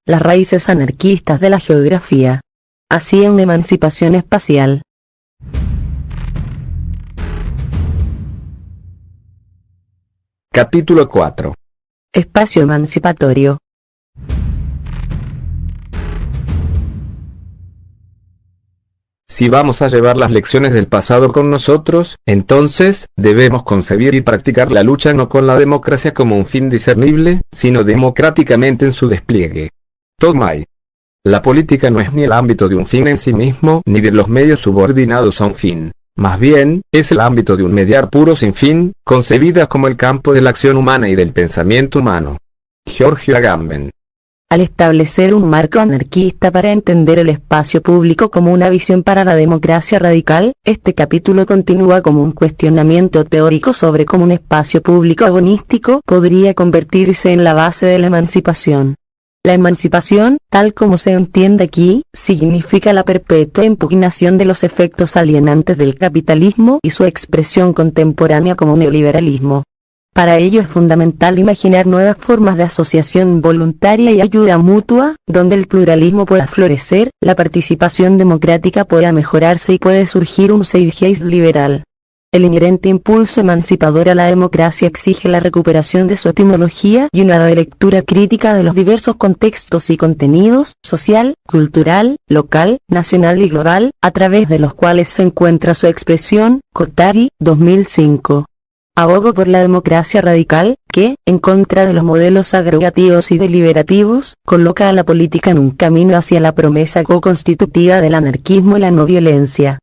las raíces anarquistas de la geografía. Así una emancipación espacial. Capítulo 4. Espacio emancipatorio. Si vamos a llevar las lecciones del pasado con nosotros, entonces, debemos concebir y practicar la lucha no con la democracia como un fin discernible, sino democráticamente en su despliegue. Tomai. La política no es ni el ámbito de un fin en sí mismo, ni de los medios subordinados a un fin. Más bien, es el ámbito de un mediar puro sin fin, concebida como el campo de la acción humana y del pensamiento humano. Giorgio Agamben. Al establecer un marco anarquista para entender el espacio público como una visión para la democracia radical, este capítulo continúa como un cuestionamiento teórico sobre cómo un espacio público agonístico podría convertirse en la base de la emancipación. La emancipación, tal como se entiende aquí, significa la perpetua impugnación de los efectos alienantes del capitalismo y su expresión contemporánea como neoliberalismo. Para ello es fundamental imaginar nuevas formas de asociación voluntaria y ayuda mutua, donde el pluralismo pueda florecer, la participación democrática pueda mejorarse y puede surgir un zeitgeist liberal. El inherente impulso emancipador a la democracia exige la recuperación de su etimología y una relectura crítica de los diversos contextos y contenidos, social, cultural, local, nacional y global, a través de los cuales se encuentra su expresión. Kotari, 2005. Abogo por la democracia radical, que, en contra de los modelos agregativos y deliberativos, coloca a la política en un camino hacia la promesa co-constitutiva del anarquismo y la no violencia.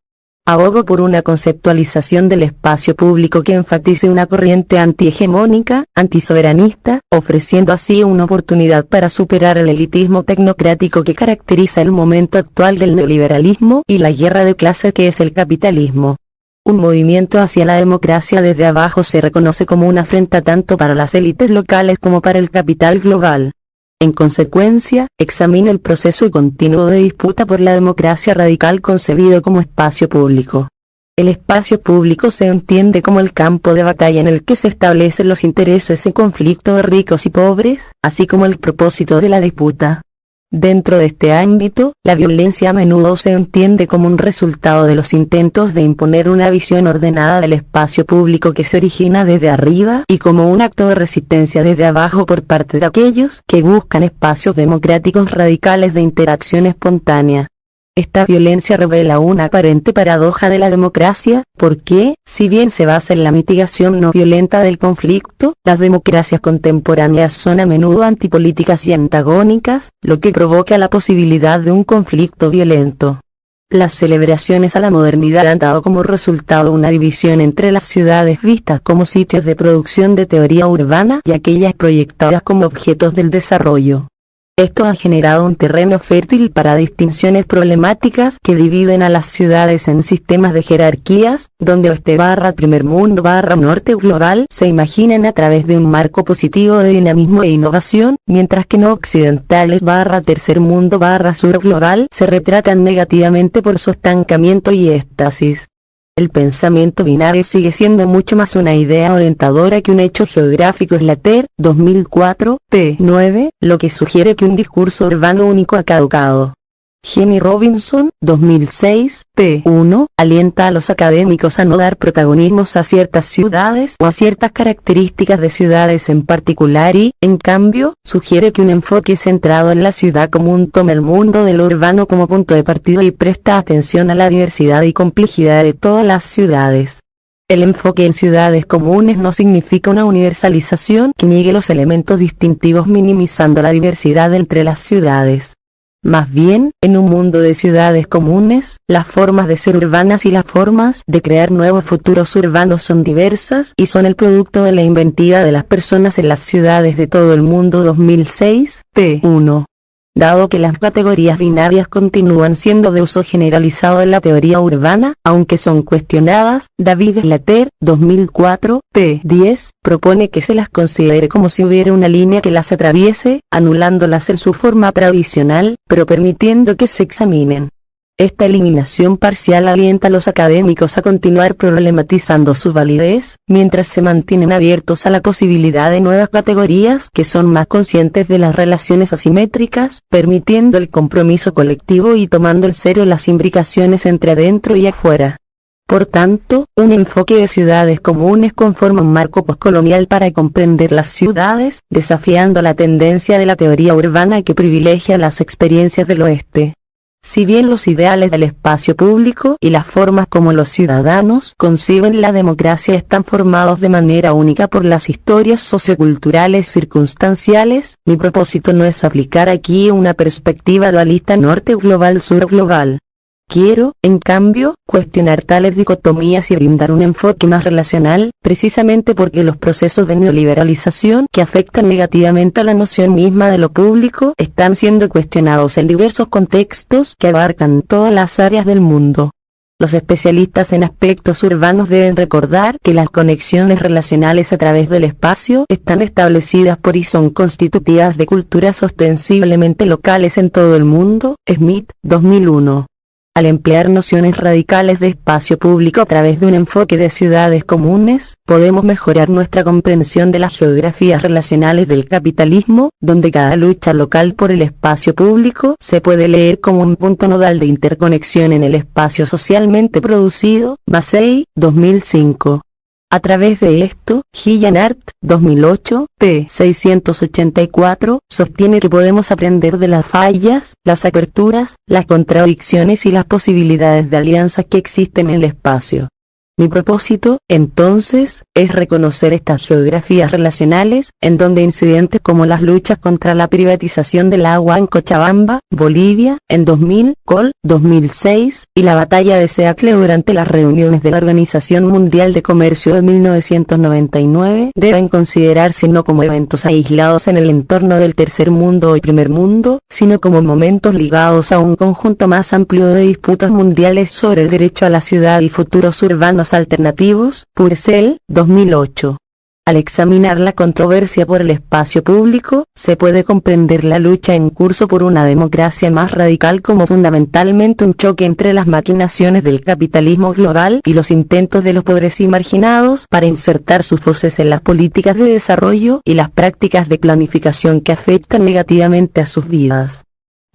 Abogo por una conceptualización del espacio público que enfatice una corriente antihegemónica, antisoberanista, ofreciendo así una oportunidad para superar el elitismo tecnocrático que caracteriza el momento actual del neoliberalismo y la guerra de clase que es el capitalismo. Un movimiento hacia la democracia desde abajo se reconoce como una afrenta tanto para las élites locales como para el capital global. En consecuencia, examina el proceso continuo de disputa por la democracia radical concebido como espacio público. El espacio público se entiende como el campo de batalla en el que se establecen los intereses en conflicto de ricos y pobres, así como el propósito de la disputa. Dentro de este ámbito, la violencia a menudo se entiende como un resultado de los intentos de imponer una visión ordenada del espacio público que se origina desde arriba y como un acto de resistencia desde abajo por parte de aquellos que buscan espacios democráticos radicales de interacción espontánea. Esta violencia revela una aparente paradoja de la democracia, porque, si bien se basa en la mitigación no violenta del conflicto, las democracias contemporáneas son a menudo antipolíticas y antagónicas, lo que provoca la posibilidad de un conflicto violento. Las celebraciones a la modernidad han dado como resultado una división entre las ciudades vistas como sitios de producción de teoría urbana y aquellas proyectadas como objetos del desarrollo. Esto ha generado un terreno fértil para distinciones problemáticas que dividen a las ciudades en sistemas de jerarquías, donde oeste/primer mundo/ norte global se imaginan a través de un marco positivo de dinamismo e innovación, mientras que no occidentales/tercer mundo/sur global se retratan negativamente por su estancamiento y éstasis. El pensamiento binario sigue siendo mucho más una idea orientadora que un hecho geográfico. Slater, 2004, p. 9, lo que sugiere que un discurso urbano único ha caducado. Jenny Robinson, 2006, p. 1, alienta a los académicos a no dar protagonismos a ciertas ciudades o a ciertas características de ciudades en particular y, en cambio, sugiere que un enfoque centrado en la ciudad común toma el mundo de lo urbano como punto de partida y presta atención a la diversidad y complejidad de todas las ciudades. El enfoque en ciudades comunes no significa una universalización que niegue los elementos distintivos minimizando la diversidad entre las ciudades. Más bien, en un mundo de ciudades comunes, las formas de ser urbanas y las formas de crear nuevos futuros urbanos son diversas y son el producto de la inventiva de las personas en las ciudades de todo el mundo. 2006, p. 1. Dado que las categorías binarias continúan siendo de uso generalizado en la teoría urbana, aunque son cuestionadas, David Slater, 2004, p. 10, propone que se las considere como si hubiera una línea que las atraviese, anulándolas en su forma tradicional, pero permitiendo que se examinen. Esta eliminación parcial alienta a los académicos a continuar problematizando su validez, mientras se mantienen abiertos a la posibilidad de nuevas categorías que son más conscientes de las relaciones asimétricas, permitiendo el compromiso colectivo y tomando en serio las imbricaciones entre adentro y afuera. Por tanto, un enfoque de ciudades comunes conforma un marco postcolonial para comprender las ciudades, desafiando la tendencia de la teoría urbana que privilegia las experiencias del oeste. Si bien los ideales del espacio público y las formas como los ciudadanos conciben la democracia están formados de manera única por las historias socioculturales circunstanciales, mi propósito no es aplicar aquí una perspectiva dualista norte global-sur global. Quiero, en cambio, cuestionar tales dicotomías y brindar un enfoque más relacional, precisamente porque los procesos de neoliberalización que afectan negativamente a la noción misma de lo público están siendo cuestionados en diversos contextos que abarcan todas las áreas del mundo. Los especialistas en aspectos urbanos deben recordar que las conexiones relacionales a través del espacio están establecidas por y son constitutivas de culturas ostensiblemente locales en todo el mundo. Smith, 2001. Al emplear nociones radicales de espacio público a través de un enfoque de ciudades comunes, podemos mejorar nuestra comprensión de las geografías relacionales del capitalismo, donde cada lucha local por el espacio público se puede leer como un punto nodal de interconexión en el espacio socialmente producido. Massey, 2005. A través de esto, Gillian-Hart, 2008, p. 684, sostiene que podemos aprender de las fallas, las aperturas, las contradicciones y las posibilidades de alianzas que existen en el espacio. Mi propósito, entonces, es reconocer estas geografías relacionales, en donde incidentes como las luchas contra la privatización del agua en Cochabamba, Bolivia, en 2000, Col, 2006, y la batalla de Seattle durante las reuniones de la Organización Mundial de Comercio de 1999, deben considerarse no como eventos aislados en el entorno del tercer mundo y primer mundo, sino como momentos ligados a un conjunto más amplio de disputas mundiales sobre el derecho a la ciudad y futuros urbanos alternativos. Purcell, 2008. Al examinar la controversia por el espacio público, se puede comprender la lucha en curso por una democracia más radical como fundamentalmente un choque entre las maquinaciones del capitalismo global y los intentos de los pobres y marginados para insertar sus voces en las políticas de desarrollo y las prácticas de planificación que afectan negativamente a sus vidas.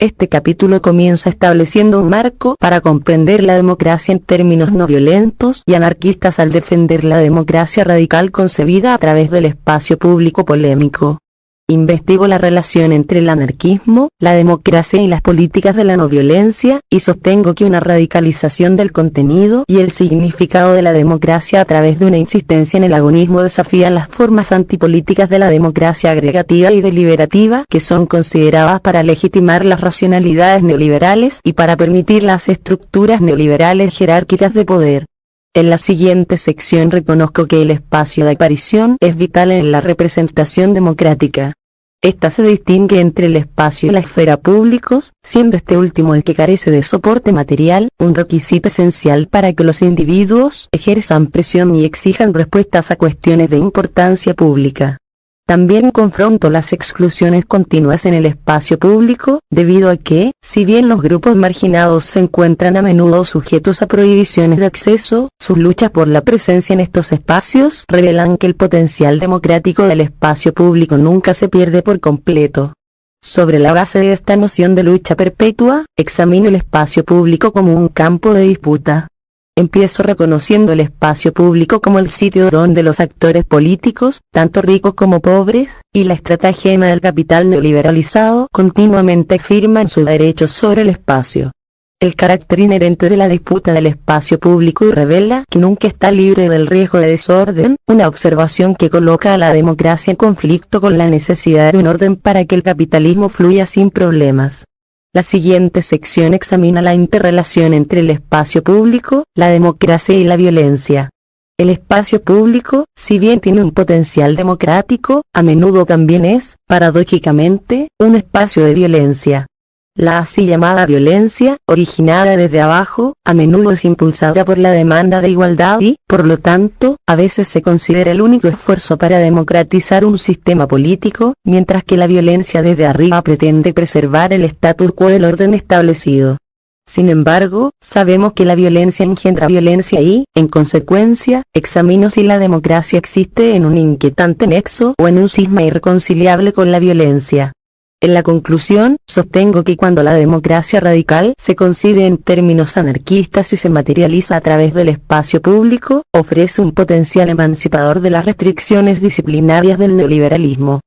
Este capítulo comienza estableciendo un marco para comprender la democracia en términos no violentos y anarquistas al defender la democracia radical concebida a través del espacio público polémico. Investigo la relación entre el anarquismo, la democracia y las políticas de la no violencia, y sostengo que una radicalización del contenido y el significado de la democracia a través de una insistencia en el agonismo desafía las formas antipolíticas de la democracia agregativa y deliberativa que son consideradas para legitimar las racionalidades neoliberales y para permitir las estructuras neoliberales jerárquicas de poder. En la siguiente sección reconozco que el espacio de aparición es vital en la representación democrática. Esta se distingue entre el espacio y la esfera públicos, siendo este último el que carece de soporte material, un requisito esencial para que los individuos ejerzan presión y exijan respuestas a cuestiones de importancia pública. También confronto las exclusiones continuas en el espacio público, debido a que, si bien los grupos marginados se encuentran a menudo sujetos a prohibiciones de acceso, sus luchas por la presencia en estos espacios revelan que el potencial democrático del espacio público nunca se pierde por completo. Sobre la base de esta noción de lucha perpetua, examino el espacio público como un campo de disputa. Empiezo reconociendo el espacio público como el sitio donde los actores políticos, tanto ricos como pobres, y la estratagema del capital neoliberalizado continuamente afirman sus derechos sobre el espacio. El carácter inherente de la disputa del espacio público revela que nunca está libre del riesgo de desorden, una observación que coloca a la democracia en conflicto con la necesidad de un orden para que el capitalismo fluya sin problemas. La siguiente sección examina la interrelación entre el espacio público, la democracia y la violencia. El espacio público, si bien tiene un potencial democrático, a menudo también es, paradójicamente, un espacio de violencia. La así llamada violencia, originada desde abajo, a menudo es impulsada por la demanda de igualdad y, por lo tanto, a veces se considera el único esfuerzo para democratizar un sistema político, mientras que la violencia desde arriba pretende preservar el status quo del orden establecido. Sin embargo, sabemos que la violencia engendra violencia y, en consecuencia, examino si la democracia existe en un inquietante nexo o en un cisma irreconciliable con la violencia. En la conclusión, sostengo que cuando la democracia radical se concibe en términos anarquistas y se materializa a través del espacio público, ofrece un potencial emancipador de las restricciones disciplinarias del neoliberalismo.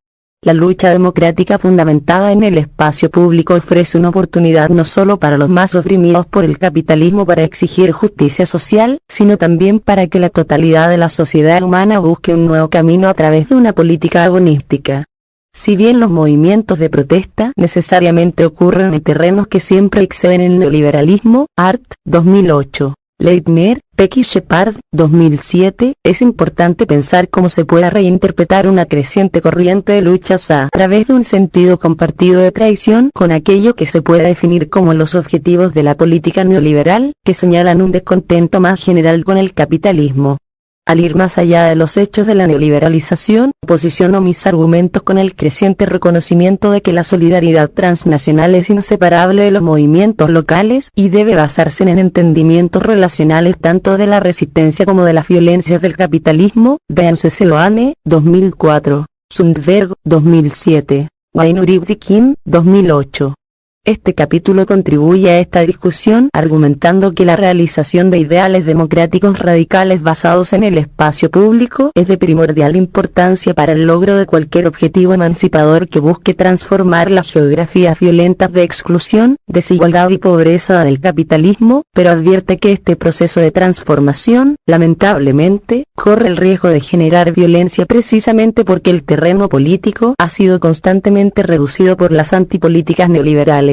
La lucha democrática fundamentada en el espacio público ofrece una oportunidad no solo para los más oprimidos por el capitalismo para exigir justicia social, sino también para que la totalidad de la sociedad humana busque un nuevo camino a través de una política agonística. Si bien los movimientos de protesta necesariamente ocurren en terrenos que siempre exceden el neoliberalismo, Art, 2008. Leitner, Becky Shepard, 2007, es importante pensar cómo se pueda reinterpretar una creciente corriente de luchas a través de un sentido compartido de traición con aquello que se puede definir como los objetivos de la política neoliberal, que señalan un descontento más general con el capitalismo. Al ir más allá de los hechos de la neoliberalización, posiciono mis argumentos con el creciente reconocimiento de que la solidaridad transnacional es inseparable de los movimientos locales y debe basarse en entendimientos relacionales tanto de la resistencia como de las violencias del capitalismo. Véanse Seloane, 2004, Sundberg, 2007, Weinrich-Kim, 2008. Este capítulo contribuye a esta discusión argumentando que la realización de ideales democráticos radicales basados en el espacio público es de primordial importancia para el logro de cualquier objetivo emancipador que busque transformar las geografías violentas de exclusión, desigualdad y pobreza del capitalismo, pero advierte que este proceso de transformación, lamentablemente, corre el riesgo de generar violencia precisamente porque el terreno político ha sido constantemente reducido por las antipolíticas neoliberales.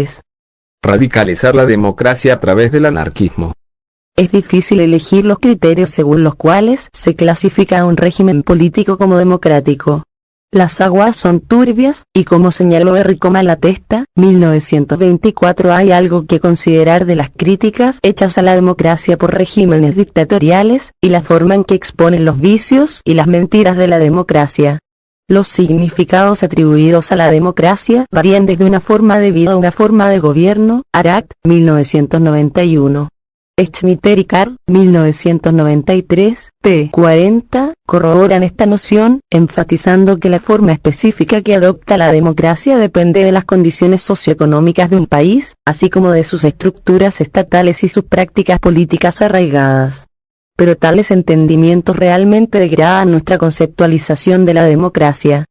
Radicalizar la democracia a través del anarquismo. Es difícil elegir los criterios según los cuales se clasifica a un régimen político como democrático. Las aguas son turbias, y como señaló Enrico Malatesta, 1924, hay algo que considerar de las críticas hechas a la democracia por regímenes dictatoriales, y la forma en que exponen los vicios y las mentiras de la democracia. Los significados atribuidos a la democracia varían desde una forma de vida a una forma de gobierno. Arat, 1991. Schmitter y Carr, 1993, p. 40, corroboran esta noción, enfatizando que la forma específica que adopta la democracia depende de las condiciones socioeconómicas de un país, así como de sus estructuras estatales y sus prácticas políticas arraigadas. Pero tales entendimientos realmente degradan nuestra conceptualización de la democracia.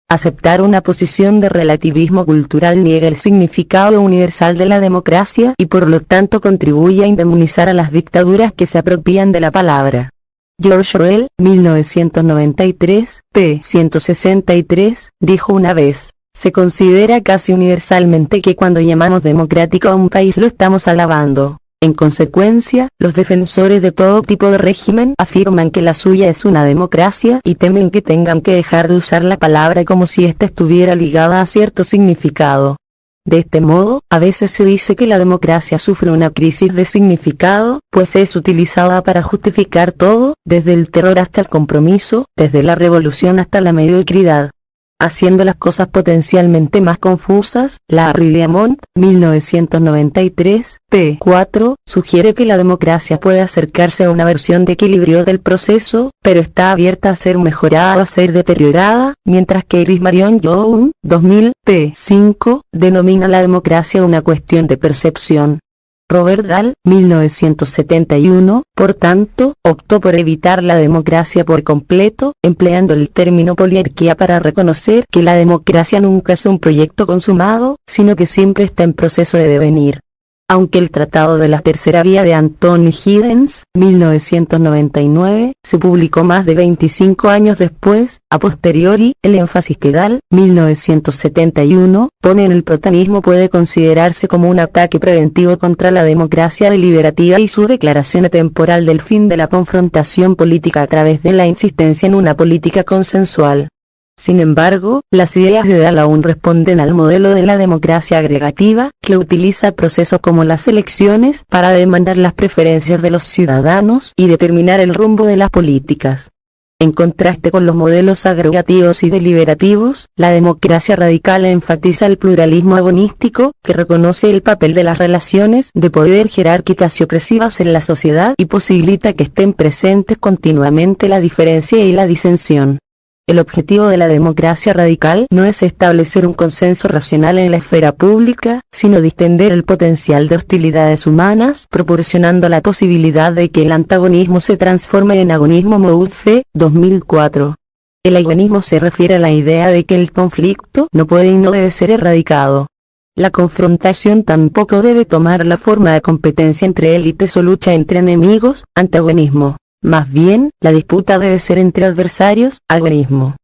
Aceptar una posición de relativismo cultural niega el significado universal de la democracia y por lo tanto contribuye a inmunizar a las dictaduras que se apropian de la palabra. George Orwell, 1993, p. 163, dijo una vez: se considera casi universalmente que cuando llamamos democrático a un país lo estamos alabando. En consecuencia, los defensores de todo tipo de régimen afirman que la suya es una democracia y temen que tengan que dejar de usar la palabra como si ésta estuviera ligada a cierto significado. De este modo, a veces se dice que la democracia sufre una crisis de significado, pues es utilizada para justificar todo, desde el terror hasta el compromiso, desde la revolución hasta la mediocridad. Haciendo las cosas potencialmente más confusas, Larry Diamond, 1993, p. 4, sugiere que la democracia puede acercarse a una versión de equilibrio del proceso, pero está abierta a ser mejorada o a ser deteriorada, mientras que Iris Marion Young, 2000, p. 5, denomina la democracia una cuestión de percepción. Robert Dahl, 1971, por tanto, optó por evitar la democracia por completo, empleando el término poliarquía para reconocer que la democracia nunca es un proyecto consumado, sino que siempre está en proceso de devenir. Aunque el Tratado de la Tercera Vía de Anthony Giddens, 1999, se publicó más de 25 años después, a posteriori, el énfasis que Dahl, 1971, pone en el protagonismo puede considerarse como un ataque preventivo contra la democracia deliberativa y su declaración atemporal del fin de la confrontación política a través de la insistencia en una política consensual. Sin embargo, las ideas de Dahl aún responden al modelo de la democracia agregativa, que utiliza procesos como las elecciones para demandar las preferencias de los ciudadanos y determinar el rumbo de las políticas. En contraste con los modelos agregativos y deliberativos, la democracia radical enfatiza el pluralismo agonístico, que reconoce el papel de las relaciones de poder jerárquicas y opresivas en la sociedad y posibilita que estén presentes continuamente la diferencia y la disensión. El objetivo de la democracia radical no es establecer un consenso racional en la esfera pública, sino distender el potencial de hostilidades humanas, proporcionando la posibilidad de que el antagonismo se transforme en agonismo. Moudfe, 2004. El agonismo se refiere a la idea de que el conflicto no puede y no debe ser erradicado. La confrontación tampoco debe tomar la forma de competencia entre élites o lucha entre enemigos, antagonismo. Más bien, la disputa debe ser entre adversarios, agonismo.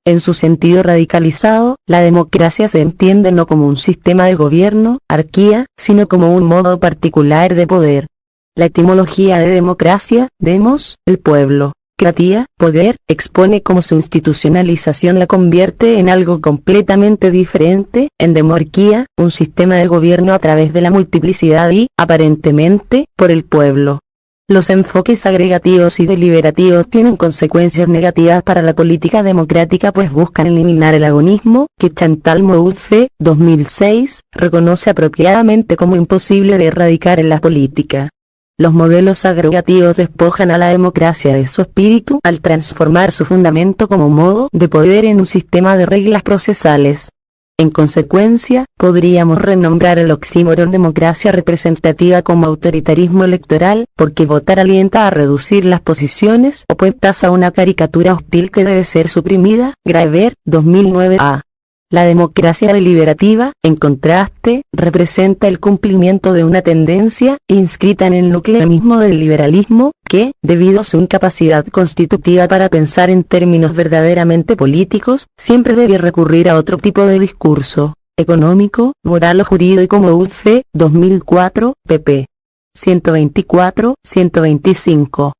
En su sentido radicalizado, la democracia se entiende no como un sistema de gobierno, arquía, sino como un modo particular de poder. La etimología de democracia, demos, el pueblo, cratía, poder, expone cómo su institucionalización la convierte en algo completamente diferente, en demorquía, un sistema de gobierno a través de la multiplicidad y, aparentemente, por el pueblo. Los enfoques agregativos y deliberativos tienen consecuencias negativas para la política democrática, pues buscan eliminar el agonismo, que Chantal Mouffe, 2006, reconoce apropiadamente como imposible de erradicar en la política. Los modelos agregativos despojan a la democracia de su espíritu al transformar su fundamento como modo de poder en un sistema de reglas procesales. En consecuencia, podríamos renombrar el oxímoron democracia representativa como autoritarismo electoral, porque votar alienta a reducir las posiciones opuestas a una caricatura hostil que debe ser suprimida. Graeber, 2009a. La democracia deliberativa, en contraste, representa el cumplimiento de una tendencia, inscrita en el núcleo mismo del liberalismo, que, debido a su incapacidad constitutiva para pensar en términos verdaderamente políticos, siempre debe recurrir a otro tipo de discurso, económico, moral o jurídico. Mouffe, 2004, pp. 124-125.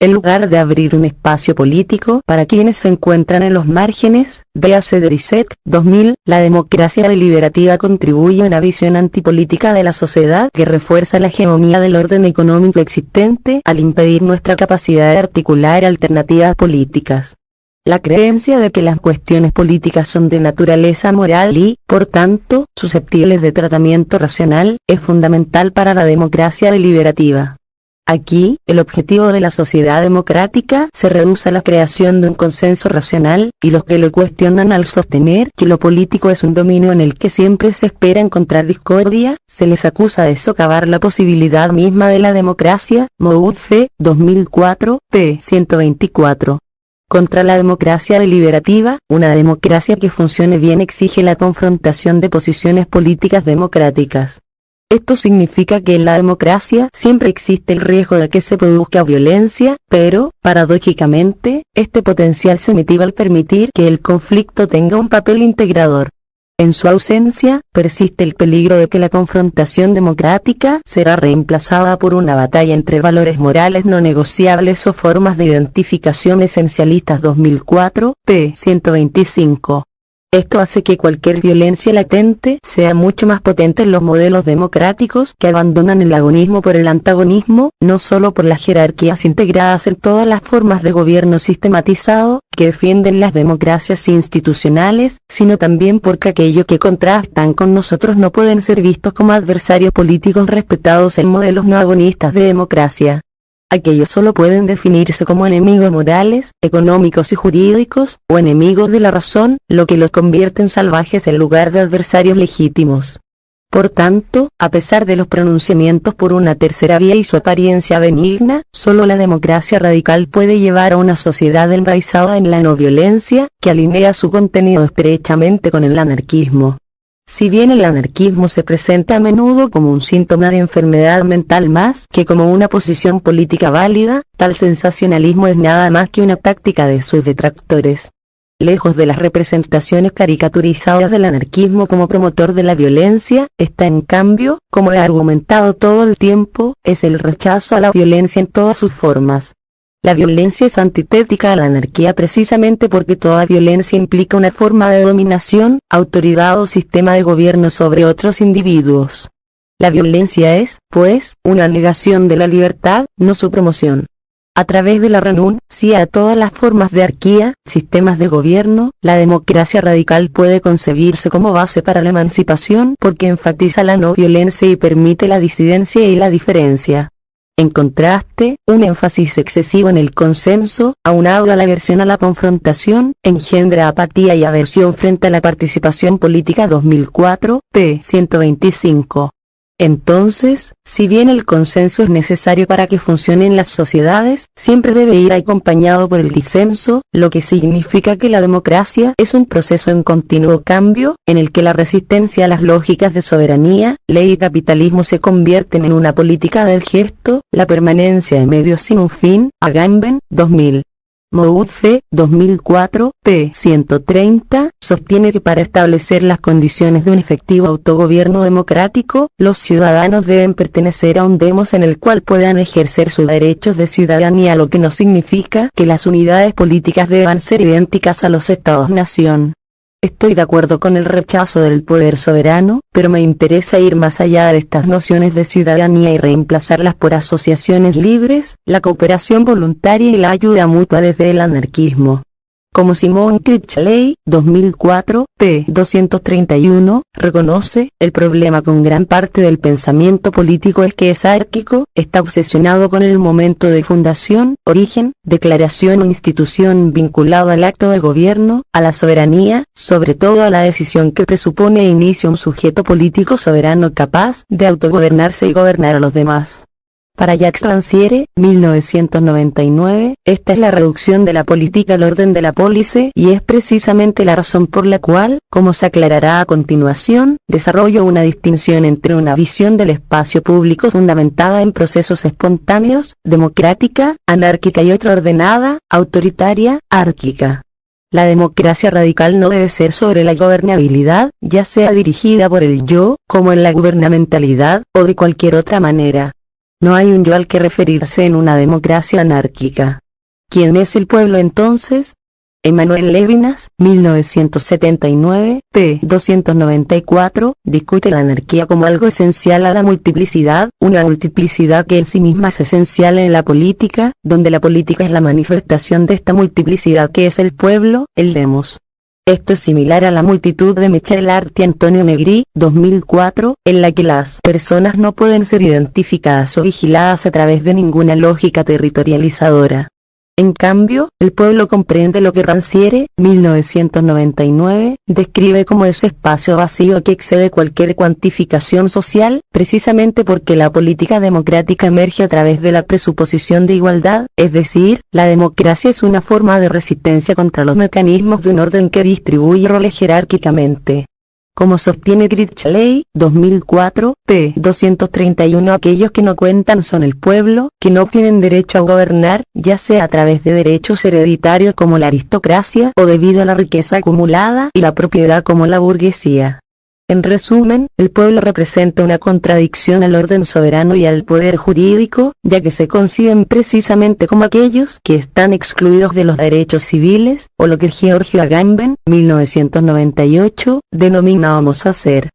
En lugar de abrir un espacio político para quienes se encuentran en los márgenes, véase Drisset, 2000, la democracia deliberativa contribuye a una visión antipolítica de la sociedad que refuerza la hegemonía del orden económico existente al impedir nuestra capacidad de articular alternativas políticas. La creencia de que las cuestiones políticas son de naturaleza moral y, por tanto, susceptibles de tratamiento racional, es fundamental para la democracia deliberativa. Aquí, el objetivo de la sociedad democrática se reduce a la creación de un consenso racional, y los que lo cuestionan al sostener que lo político es un dominio en el que siempre se espera encontrar discordia, se les acusa de socavar la posibilidad misma de la democracia. Mouffe, 2004, p. 124. Contra la democracia deliberativa, una democracia que funcione bien exige la confrontación de posiciones políticas democráticas. Esto significa que en la democracia siempre existe el riesgo de que se produzca violencia, pero, paradójicamente, este potencial se mitiga al permitir que el conflicto tenga un papel integrador. En su ausencia, persiste el peligro de que la confrontación democrática será reemplazada por una batalla entre valores morales no negociables o formas de identificación esencialistas. 2004, p. 125. Esto hace que cualquier violencia latente sea mucho más potente en los modelos democráticos que abandonan el agonismo por el antagonismo, no solo por las jerarquías integradas en todas las formas de gobierno sistematizado, que defienden las democracias institucionales, sino también porque aquellos que contrastan con nosotros no pueden ser vistos como adversarios políticos respetados en modelos no agonistas de democracia. Aquellos solo pueden definirse como enemigos morales, económicos y jurídicos, o enemigos de la razón, lo que los convierte en salvajes en lugar de adversarios legítimos. Por tanto, a pesar de los pronunciamientos por una tercera vía y su apariencia benigna, solo la democracia radical puede llevar a una sociedad enraizada en la no violencia, que alinea su contenido estrechamente con el anarquismo. Si bien el anarquismo se presenta a menudo como un síntoma de enfermedad mental más que como una posición política válida, tal sensacionalismo es nada más que una táctica de sus detractores. Lejos de las representaciones caricaturizadas del anarquismo como promotor de la violencia, está en cambio, como he argumentado todo el tiempo, es el rechazo a la violencia en todas sus formas. La violencia es antitética a la anarquía precisamente porque toda violencia implica una forma de dominación, autoridad o sistema de gobierno sobre otros individuos. La violencia es, pues, una negación de la libertad, no su promoción. A través de la renuncia a todas las formas de anarquía, sistemas de gobierno, la democracia radical puede concebirse como base para la emancipación porque enfatiza la no violencia y permite la disidencia y la diferencia. En contraste, un énfasis excesivo en el consenso, aunado a la aversión a la confrontación, engendra apatía y aversión frente a la participación política. 2004, p. 125. Entonces, si bien el consenso es necesario para que funcionen las sociedades, siempre debe ir acompañado por el disenso, lo que significa que la democracia es un proceso en continuo cambio, en el que la resistencia a las lógicas de soberanía, ley y capitalismo se convierten en una política del gesto, la permanencia de medios sin un fin. Agamben, 2000. Moudfe, 2004, p. 130, sostiene que para establecer las condiciones de un efectivo autogobierno democrático, los ciudadanos deben pertenecer a un demos en el cual puedan ejercer sus derechos de ciudadanía, lo que no significa que las unidades políticas deban ser idénticas a los estados-nación. Estoy de acuerdo con el rechazo del poder soberano, pero me interesa ir más allá de estas nociones de ciudadanía y reemplazarlas por asociaciones libres, la cooperación voluntaria y la ayuda mutua desde el anarquismo. Como Simon Critchley, 2004, p. 231, reconoce, el problema con gran parte del pensamiento político es que es anárquico, está obsesionado con el momento de fundación, origen, declaración o institución vinculado al acto de gobierno, a la soberanía, sobre todo a la decisión que presupone e inicia un sujeto político soberano capaz de autogobernarse y gobernar a los demás. Para Jacques Rancière, 1999, esta es la reducción de la política al orden de la pólice y es precisamente la razón por la cual, como se aclarará a continuación, desarrollo una distinción entre una visión del espacio público fundamentada en procesos espontáneos, democrática, anárquica y otra ordenada, autoritaria, árquica. La democracia radical no debe ser sobre la gobernabilidad, ya sea dirigida por el yo, como en la gubernamentalidad, o de cualquier otra manera. No hay un yo al que referirse en una democracia anárquica. ¿Quién es el pueblo entonces? Emmanuel Levinas, 1979, p. 294, discute la anarquía como algo esencial a la multiplicidad, una multiplicidad que en sí misma es esencial en la política, donde la política es la manifestación de esta multiplicidad que es el pueblo, el demos. Esto es similar a la multitud de Michel Art y Antonio Negri, 2004, en la que las personas no pueden ser identificadas o vigiladas a través de ninguna lógica territorializadora. En cambio, el pueblo comprende lo que Rancière, 1999, describe como ese espacio vacío que excede cualquier cuantificación social, precisamente porque la política democrática emerge a través de la presuposición de igualdad, es decir, la democracia es una forma de resistencia contra los mecanismos de un orden que distribuye roles jerárquicamente. Como sostiene Critchley, 2004, p. 231, aquellos que no cuentan son el pueblo, que no tienen derecho a gobernar, ya sea a través de derechos hereditarios como la aristocracia, o debido a la riqueza acumulada y la propiedad como la burguesía. En resumen, el pueblo representa una contradicción al orden soberano y al poder jurídico, ya que se conciben precisamente como aquellos que están excluidos de los derechos civiles, o lo que Georgio Agamben, 1998, denomina homo sacer.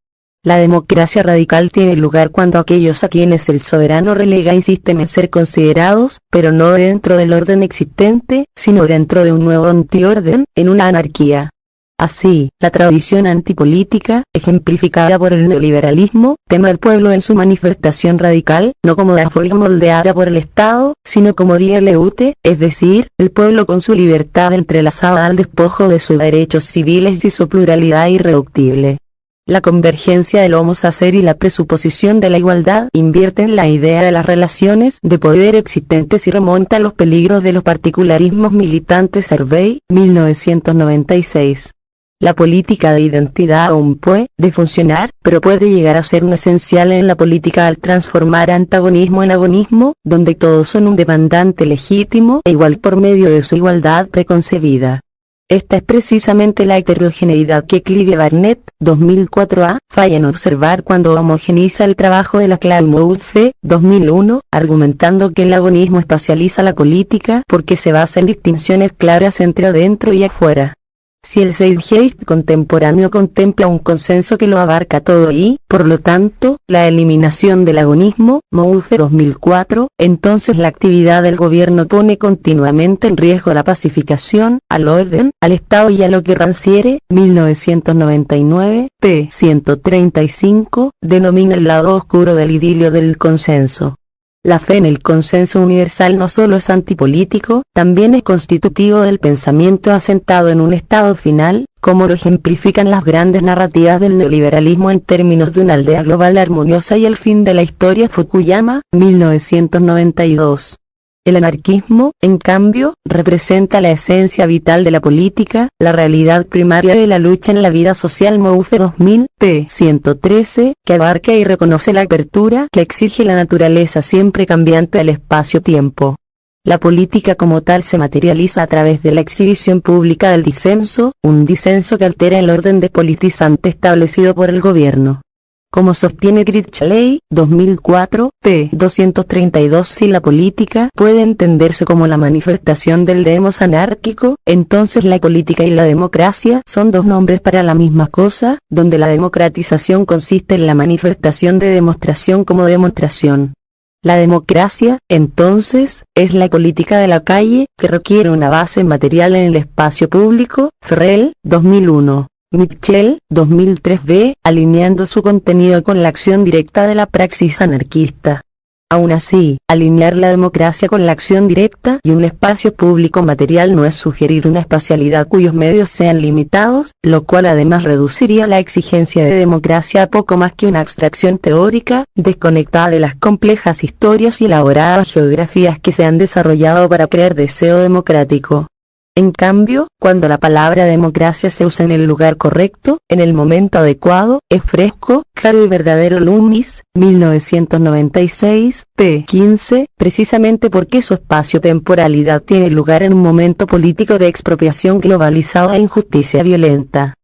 La democracia radical tiene lugar cuando aquellos a quienes el soberano relega insisten en ser considerados, pero no dentro del orden existente, sino dentro de un nuevo antiorden, en una anarquía. Así, la tradición antipolítica, ejemplificada por el neoliberalismo, teme al pueblo en su manifestación radical, no como la forma moldeada por el Estado, sino como die leute, es decir, el pueblo con su libertad entrelazada al despojo de sus derechos civiles y su pluralidad irreductible. La convergencia del homo sacer y la presuposición de la igualdad invierten la idea de las relaciones de poder existentes y remonta a los peligros de los particularismos militantes. Hervey, 1996. La política de identidad aún puede funcionar, pero puede llegar a ser un esencial en la política al transformar antagonismo en agonismo, donde todos son un demandante legítimo e igual por medio de su igualdad preconcebida. Esta es precisamente la heterogeneidad que Clive Barnett, 2004a, falla en observar cuando homogeniza el trabajo de la clave Moudfe, 2001, argumentando que el agonismo espacializa la política porque se basa en distinciones claras entre adentro y afuera. Si el Zeitgeist contemporáneo contempla un consenso que lo abarca todo y, por lo tanto, la eliminación del agonismo, Mouffe 2004, entonces la actividad del gobierno pone continuamente en riesgo la pacificación, al orden, al Estado y a lo que Rancière, 1999, p. 135, denomina el lado oscuro del idilio del consenso. La fe en el consenso universal no solo es antipolítico, también es constitutivo del pensamiento asentado en un estado final, como lo ejemplifican las grandes narrativas del neoliberalismo en términos de una aldea global armoniosa y el fin de la historia Fukuyama, 1992. El anarquismo, en cambio, representa la esencia vital de la política, la realidad primaria de la lucha en la vida social Mouffe 2000, p. 113, que abarca y reconoce la apertura que exige la naturaleza siempre cambiante del espacio-tiempo. La política como tal se materializa a través de la exhibición pública del disenso, un disenso que altera el orden despolitizante establecido por el gobierno. Como sostiene Critchley, 2004, p. 232, si la política puede entenderse como la manifestación del demos anárquico, entonces la política y la democracia son dos nombres para la misma cosa, donde la democratización consiste en la manifestación de demostración como demostración. La democracia, entonces, es la política de la calle, que requiere una base material en el espacio público, Ferrell, 2001. Mitchell, 2003b, alineando su contenido con la acción directa de la praxis anarquista. Aún así, alinear la democracia con la acción directa y un espacio público material no es sugerir una espacialidad cuyos medios sean limitados, lo cual además reduciría la exigencia de democracia a poco más que una abstracción teórica, desconectada de las complejas historias y elaboradas geografías que se han desarrollado para crear deseo democrático. En cambio, cuando la palabra democracia se usa en el lugar correcto, en el momento adecuado, es fresco, claro y verdadero. Loomis, 1996, p. 15, precisamente porque su espacio-temporalidad tiene lugar en un momento político de expropiación globalizada e injusticia violenta.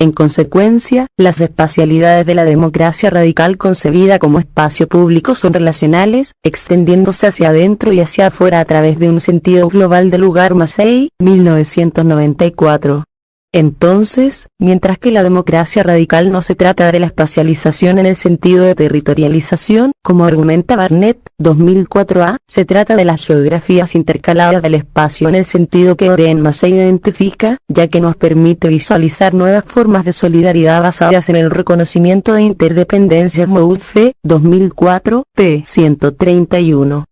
En consecuencia, las espacialidades de la democracia radical concebida como espacio público son relacionales, extendiéndose hacia adentro y hacia afuera a través de un sentido global de lugar. Massey, 1994. Entonces, mientras que la democracia radical no se trata de la espacialización en el sentido de territorialización, como argumenta Barnett, 2004a, se trata de las geografías intercaladas del espacio en el sentido que Oren Massey identifica, ya que nos permite visualizar nuevas formas de solidaridad basadas en el reconocimiento de interdependencias. Mouffe, 2004, p. 131.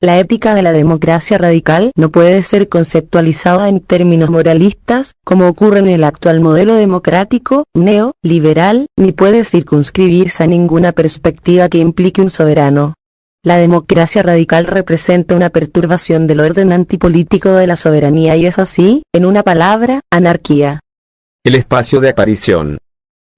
La ética de la democracia radical no puede ser conceptualizada en términos moralistas, como ocurre en el actual modelo democrático, neo-liberal, ni puede circunscribirse a ninguna perspectiva que implique un soberano. La democracia radical representa una perturbación del orden antipolítico de la soberanía y es así, en una palabra, anarquía. El espacio de aparición.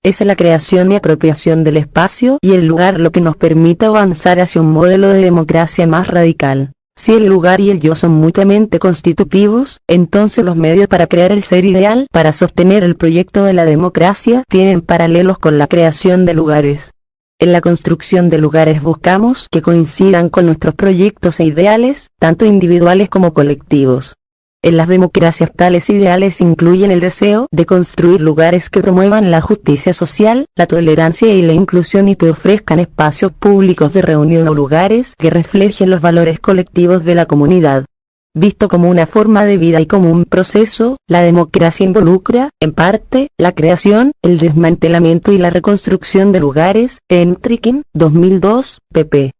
Es la creación y apropiación del espacio y el lugar lo que nos permite avanzar hacia un modelo de democracia más radical. Si el lugar y el yo son mutuamente constitutivos, entonces los medios para crear el ser ideal para sostener el proyecto de la democracia tienen paralelos con la creación de lugares. En la construcción de lugares buscamos que coincidan con nuestros proyectos e ideales, tanto individuales como colectivos. En las democracias tales ideales incluyen el deseo de construir lugares que promuevan la justicia social, la tolerancia y la inclusión y que ofrezcan espacios públicos de reunión o lugares que reflejen los valores colectivos de la comunidad. Visto como una forma de vida y como un proceso, la democracia involucra, en parte, la creación, el desmantelamiento y la reconstrucción de lugares. Entrikin, 2002, pp.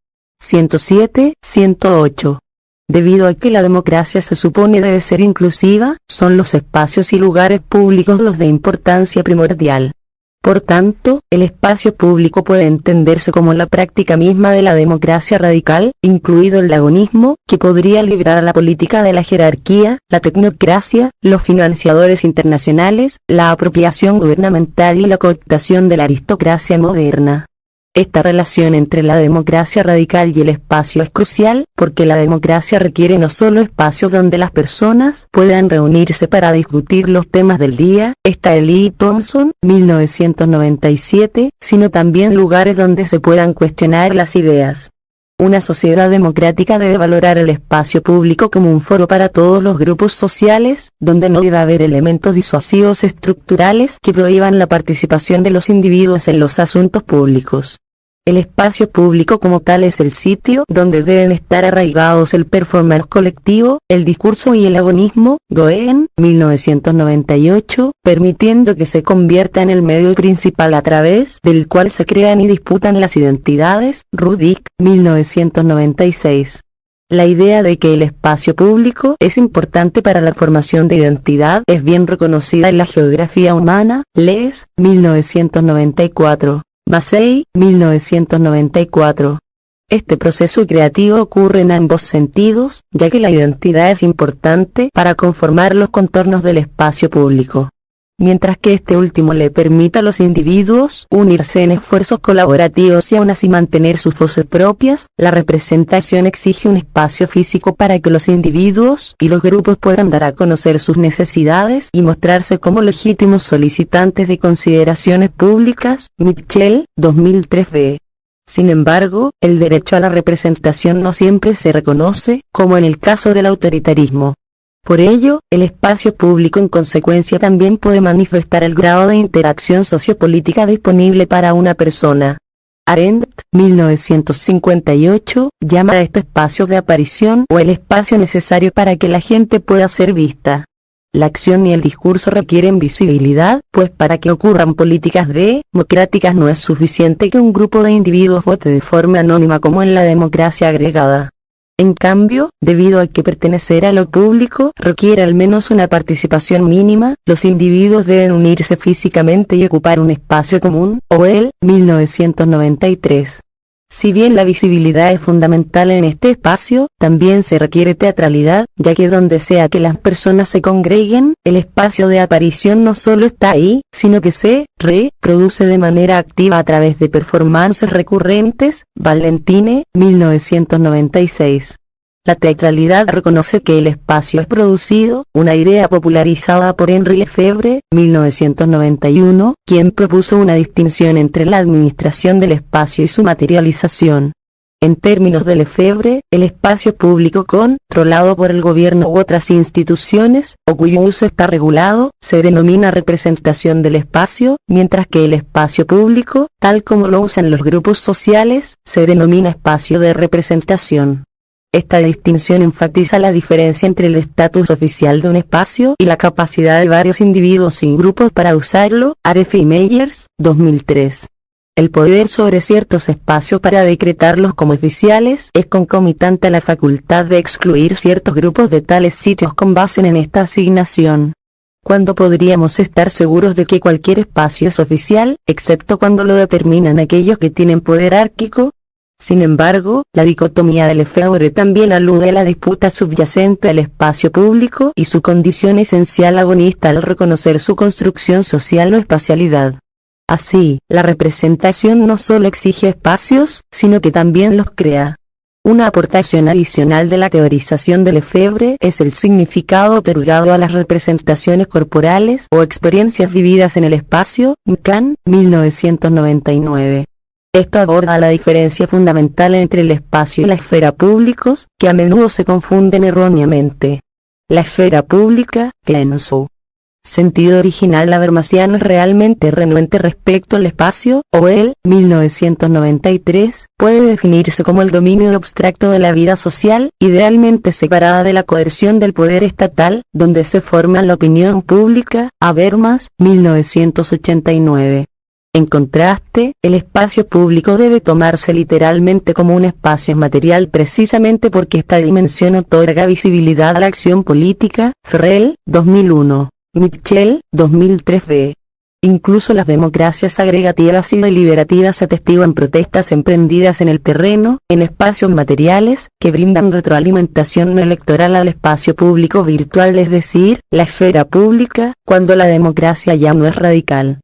107-108. Debido a que la democracia se supone debe ser inclusiva, son los espacios y lugares públicos los de importancia primordial. Por tanto, el espacio público puede entenderse como la práctica misma de la democracia radical, incluido el agonismo, que podría librar a la política de la jerarquía, la tecnocracia, los financiadores internacionales, la apropiación gubernamental y la cooptación de la aristocracia moderna. Esta relación entre la democracia radical y el espacio es crucial, porque la democracia requiere no solo espacios donde las personas puedan reunirse para discutir los temas del día, Lee Thompson, 1997, sino también lugares donde se puedan cuestionar las ideas. Una sociedad democrática debe valorar el espacio público como un foro para todos los grupos sociales, donde no debe haber elementos disuasivos estructurales que prohíban la participación de los individuos en los asuntos públicos. El espacio público como tal es el sitio donde deben estar arraigados el performance colectivo, el discurso y el agonismo, Goen, 1998, permitiendo que se convierta en el medio principal a través del cual se crean y disputan las identidades, Rudik, 1996. La idea de que el espacio público es importante para la formación de identidad es bien reconocida en la geografía humana, Les, 1994. Massey, 1994. Este proceso creativo ocurre en ambos sentidos, ya que la identidad es importante para conformar los contornos del espacio público. Mientras que este último le permite a los individuos unirse en esfuerzos colaborativos y aún así mantener sus voces propias, la representación exige un espacio físico para que los individuos y los grupos puedan dar a conocer sus necesidades y mostrarse como legítimos solicitantes de consideraciones públicas, Mitchell, 2003b. Sin embargo, el derecho a la representación no siempre se reconoce, como en el caso del autoritarismo. Por ello, el espacio público en consecuencia también puede manifestar el grado de interacción sociopolítica disponible para una persona. Arendt, 1958, llama a este espacio de aparición o el espacio necesario para que la gente pueda ser vista. La acción y el discurso requieren visibilidad, pues para que ocurran políticas democráticas no es suficiente que un grupo de individuos vote de forma anónima como en la democracia agregada. En cambio, debido a que pertenecer a lo público requiere al menos una participación mínima, los individuos deben unirse físicamente y ocupar un espacio común, Orwell, 1993. Si bien la visibilidad es fundamental en este espacio, también se requiere teatralidad, ya que donde sea que las personas se congreguen, el espacio de aparición no solo está ahí, sino que se reproduce de manera activa a través de performances recurrentes, Valentine, 1996. La teatralidad reconoce que el espacio es producido, una idea popularizada por Henri Lefebvre, 1991, quien propuso una distinción entre la administración del espacio y su materialización. En términos de Lefebvre, el espacio público controlado por el gobierno u otras instituciones, o cuyo uso está regulado, se denomina representación del espacio, mientras que el espacio público, tal como lo usan los grupos sociales, se denomina espacio de representación. Esta distinción enfatiza la diferencia entre el estatus oficial de un espacio y la capacidad de varios individuos y grupos para usarlo, Arefe y Meyers, 2003. El poder sobre ciertos espacios para decretarlos como oficiales es concomitante a la facultad de excluir ciertos grupos de tales sitios con base en esta asignación. ¿Cuándo podríamos estar seguros de que cualquier espacio es oficial, excepto cuando lo determinan aquellos que tienen poder árquico? Sin embargo, la dicotomía de Lefebvre también alude a la disputa subyacente al espacio público y su condición esencial agonista al reconocer su construcción social o espacialidad. Así, la representación no solo exige espacios, sino que también los crea. Una aportación adicional de la teorización de Lefebvre es el significado otorgado a las representaciones corporales o experiencias vividas en el espacio, McCann, 1999. Esto aborda la diferencia fundamental entre el espacio y la esfera públicos, que a menudo se confunden erróneamente. La esfera pública, que en su sentido original habermasiano es realmente renuente respecto al espacio, Orwell, 1993, puede definirse como el dominio abstracto de la vida social, idealmente separada de la coerción del poder estatal, donde se forma la opinión pública, Habermas, 1989. En contraste, el espacio público debe tomarse literalmente como un espacio material precisamente porque esta dimensión otorga visibilidad a la acción política, Ferrell, 2001, Mitchell, 2003b. Incluso las democracias agregativas y deliberativas atestiguan protestas emprendidas en el terreno, en espacios materiales, que brindan retroalimentación no electoral al espacio público virtual, es decir, la esfera pública, cuando la democracia ya no es radical.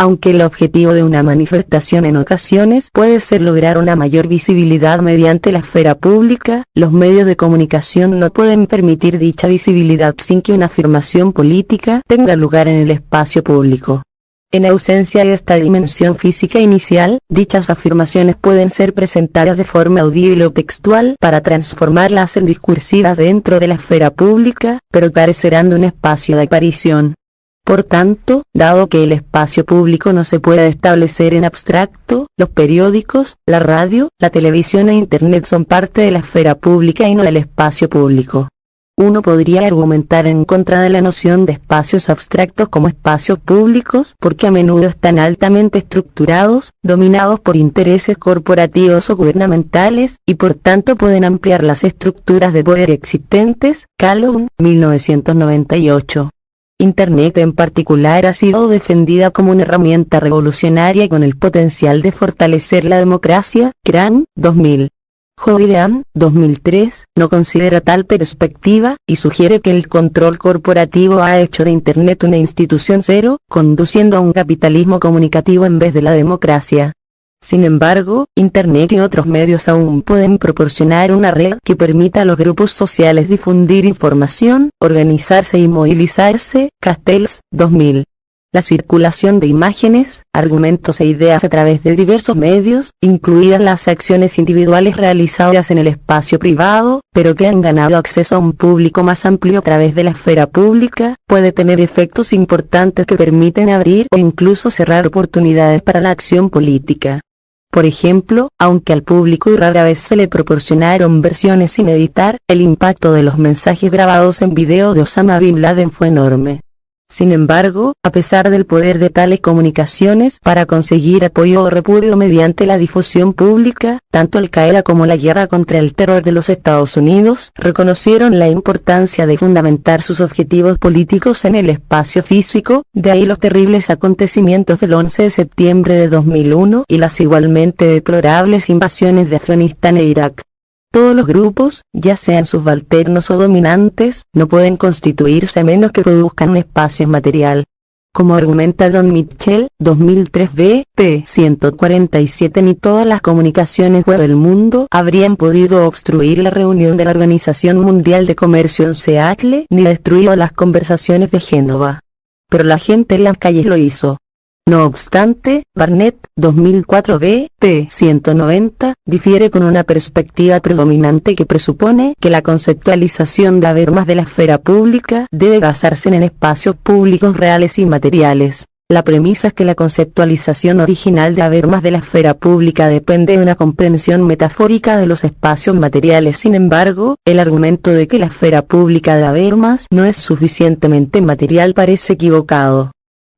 Aunque el objetivo de una manifestación en ocasiones puede ser lograr una mayor visibilidad mediante la esfera pública, los medios de comunicación no pueden permitir dicha visibilidad sin que una afirmación política tenga lugar en el espacio público. En ausencia de esta dimensión física inicial, dichas afirmaciones pueden ser presentadas de forma audible o textual para transformarlas en discursivas dentro de la esfera pública, pero carecerán de un espacio de aparición. Por tanto, dado que el espacio público no se puede establecer en abstracto, los periódicos, la radio, la televisión e Internet son parte de la esfera pública y no del espacio público. Uno podría argumentar en contra de la noción de espacios abstractos como espacios públicos, porque a menudo están altamente estructurados, dominados por intereses corporativos o gubernamentales, y por tanto pueden ampliar las estructuras de poder existentes. Calhoun, 1998. Internet en particular ha sido defendida como una herramienta revolucionaria con el potencial de fortalecer la democracia. Cran, 2000. Hoylean, 2003, no considera tal perspectiva, y sugiere que el control corporativo ha hecho de Internet una institución cero, conduciendo a un capitalismo comunicativo en vez de la democracia. Sin embargo, Internet y otros medios aún pueden proporcionar una red que permita a los grupos sociales difundir información, organizarse y movilizarse. Castells, 2000. La circulación de imágenes, argumentos e ideas a través de diversos medios, incluidas las acciones individuales realizadas en el espacio privado, pero que han ganado acceso a un público más amplio a través de la esfera pública, puede tener efectos importantes que permiten abrir o incluso cerrar oportunidades para la acción política. Por ejemplo, aunque al público rara vez se le proporcionaron versiones sin editar, el impacto de los mensajes grabados en video de Osama Bin Laden fue enorme. Sin embargo, a pesar del poder de tales comunicaciones para conseguir apoyo o repudio mediante la difusión pública, tanto Al-Qaeda como la guerra contra el terror de los Estados Unidos reconocieron la importancia de fundamentar sus objetivos políticos en el espacio físico, de ahí los terribles acontecimientos del 11 de septiembre de 2001 y las igualmente deplorables invasiones de Afganistán e Irak. Todos los grupos, ya sean subalternos o dominantes, no pueden constituirse a menos que produzcan un espacio material. Como argumenta Don Mitchell, 2003 b. p. 147, ni todas las comunicaciones web del mundo habrían podido obstruir la reunión de la Organización Mundial de Comercio en Seattle, ni destruido las conversaciones de Génova. Pero la gente en las calles lo hizo. No obstante, Barnett, 2004 b. p. 190, difiere con una perspectiva predominante que presupone que la conceptualización de Habermas de la esfera pública debe basarse en espacios públicos reales y materiales. La premisa es que la conceptualización original de Habermas de la esfera pública depende de una comprensión metafórica de los espacios materiales. Sin embargo, el argumento de que la esfera pública de Habermas no es suficientemente material parece equivocado.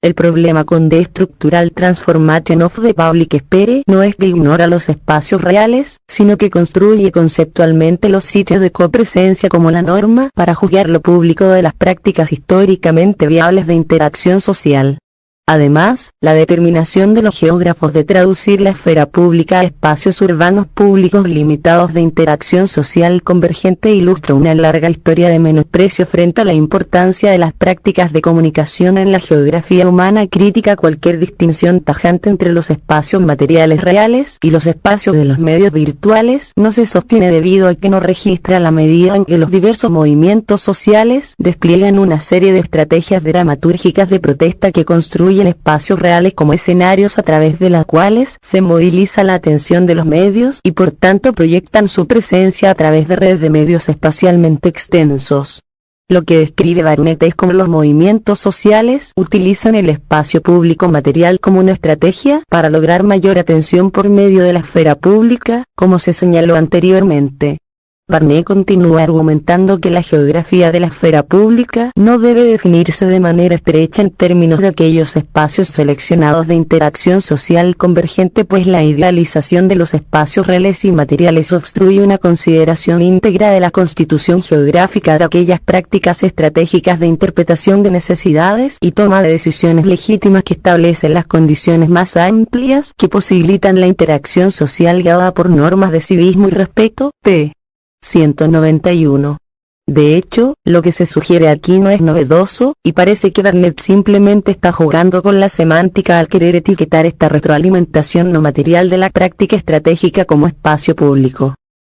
El problema con The Structural Transformation of the Public Sphere no es que ignora los espacios reales, sino que construye conceptualmente los sitios de copresencia como la norma para juzgar lo público de las prácticas históricamente viables de interacción social. Además, la determinación de los geógrafos de traducir la esfera pública a espacios urbanos públicos limitados de interacción social convergente ilustra una larga historia de menosprecio frente a la importancia de las prácticas de comunicación en la geografía humana. Critica cualquier distinción tajante entre los espacios materiales reales y los espacios de los medios virtuales. No se sostiene debido a que no registra la medida en que los diversos movimientos sociales despliegan una serie de estrategias dramatúrgicas de protesta que construyen en espacios reales como escenarios a través de las cuales se moviliza la atención de los medios y por tanto proyectan su presencia a través de redes de medios espacialmente extensos. Lo que describe Barnett es cómo los movimientos sociales utilizan el espacio público material como una estrategia para lograr mayor atención por medio de la esfera pública, como se señaló anteriormente. Barnett continúa argumentando que la geografía de la esfera pública no debe definirse de manera estrecha en términos de aquellos espacios seleccionados de interacción social convergente, pues la idealización de los espacios reales y materiales obstruye una consideración íntegra de la constitución geográfica de aquellas prácticas estratégicas de interpretación de necesidades y toma de decisiones legítimas que establecen las condiciones más amplias que posibilitan la interacción social guiada por normas de civismo y respeto. p. 191. De hecho, lo que se sugiere aquí no es novedoso, y parece que Barnett simplemente está jugando con la semántica al querer etiquetar esta retroalimentación no material de la práctica estratégica como espacio público.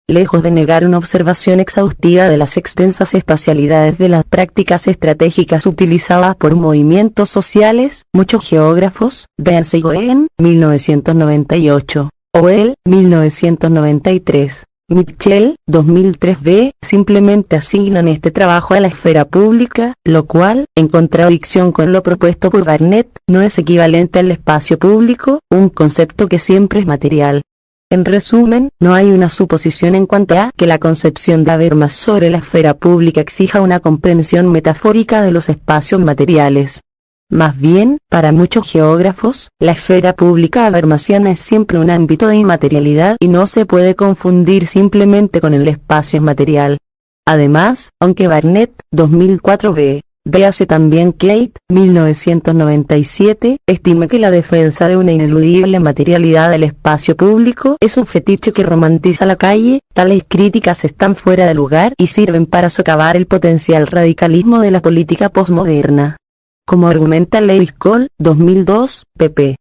Lejos de negar una observación exhaustiva de las extensas espacialidades de las prácticas estratégicas utilizadas por movimientos sociales, muchos geógrafos, véanse Goen, 1998, Oel, 1993, Mitchell, 2003b, simplemente asignan este trabajo a la esfera pública, lo cual, en contradicción con lo propuesto por Barnett, no es equivalente al espacio público, un concepto que siempre es material. En resumen, no hay una suposición en cuanto a que la concepción de Habermas sobre la esfera pública exija una comprensión metafórica de los espacios materiales. Más bien, para muchos geógrafos, la esfera pública habermasiana es siempre un ámbito de inmaterialidad y no se puede confundir simplemente con el espacio material. Además, aunque Barnett, 2004b, véase también Kate, 1997, estima que la defensa de una ineludible materialidad del espacio público es un fetiche que romantiza la calle, tales críticas están fuera de lugar y sirven para socavar el potencial radicalismo de la política posmoderna. Como argumenta Lewis Cole, 2002, pp.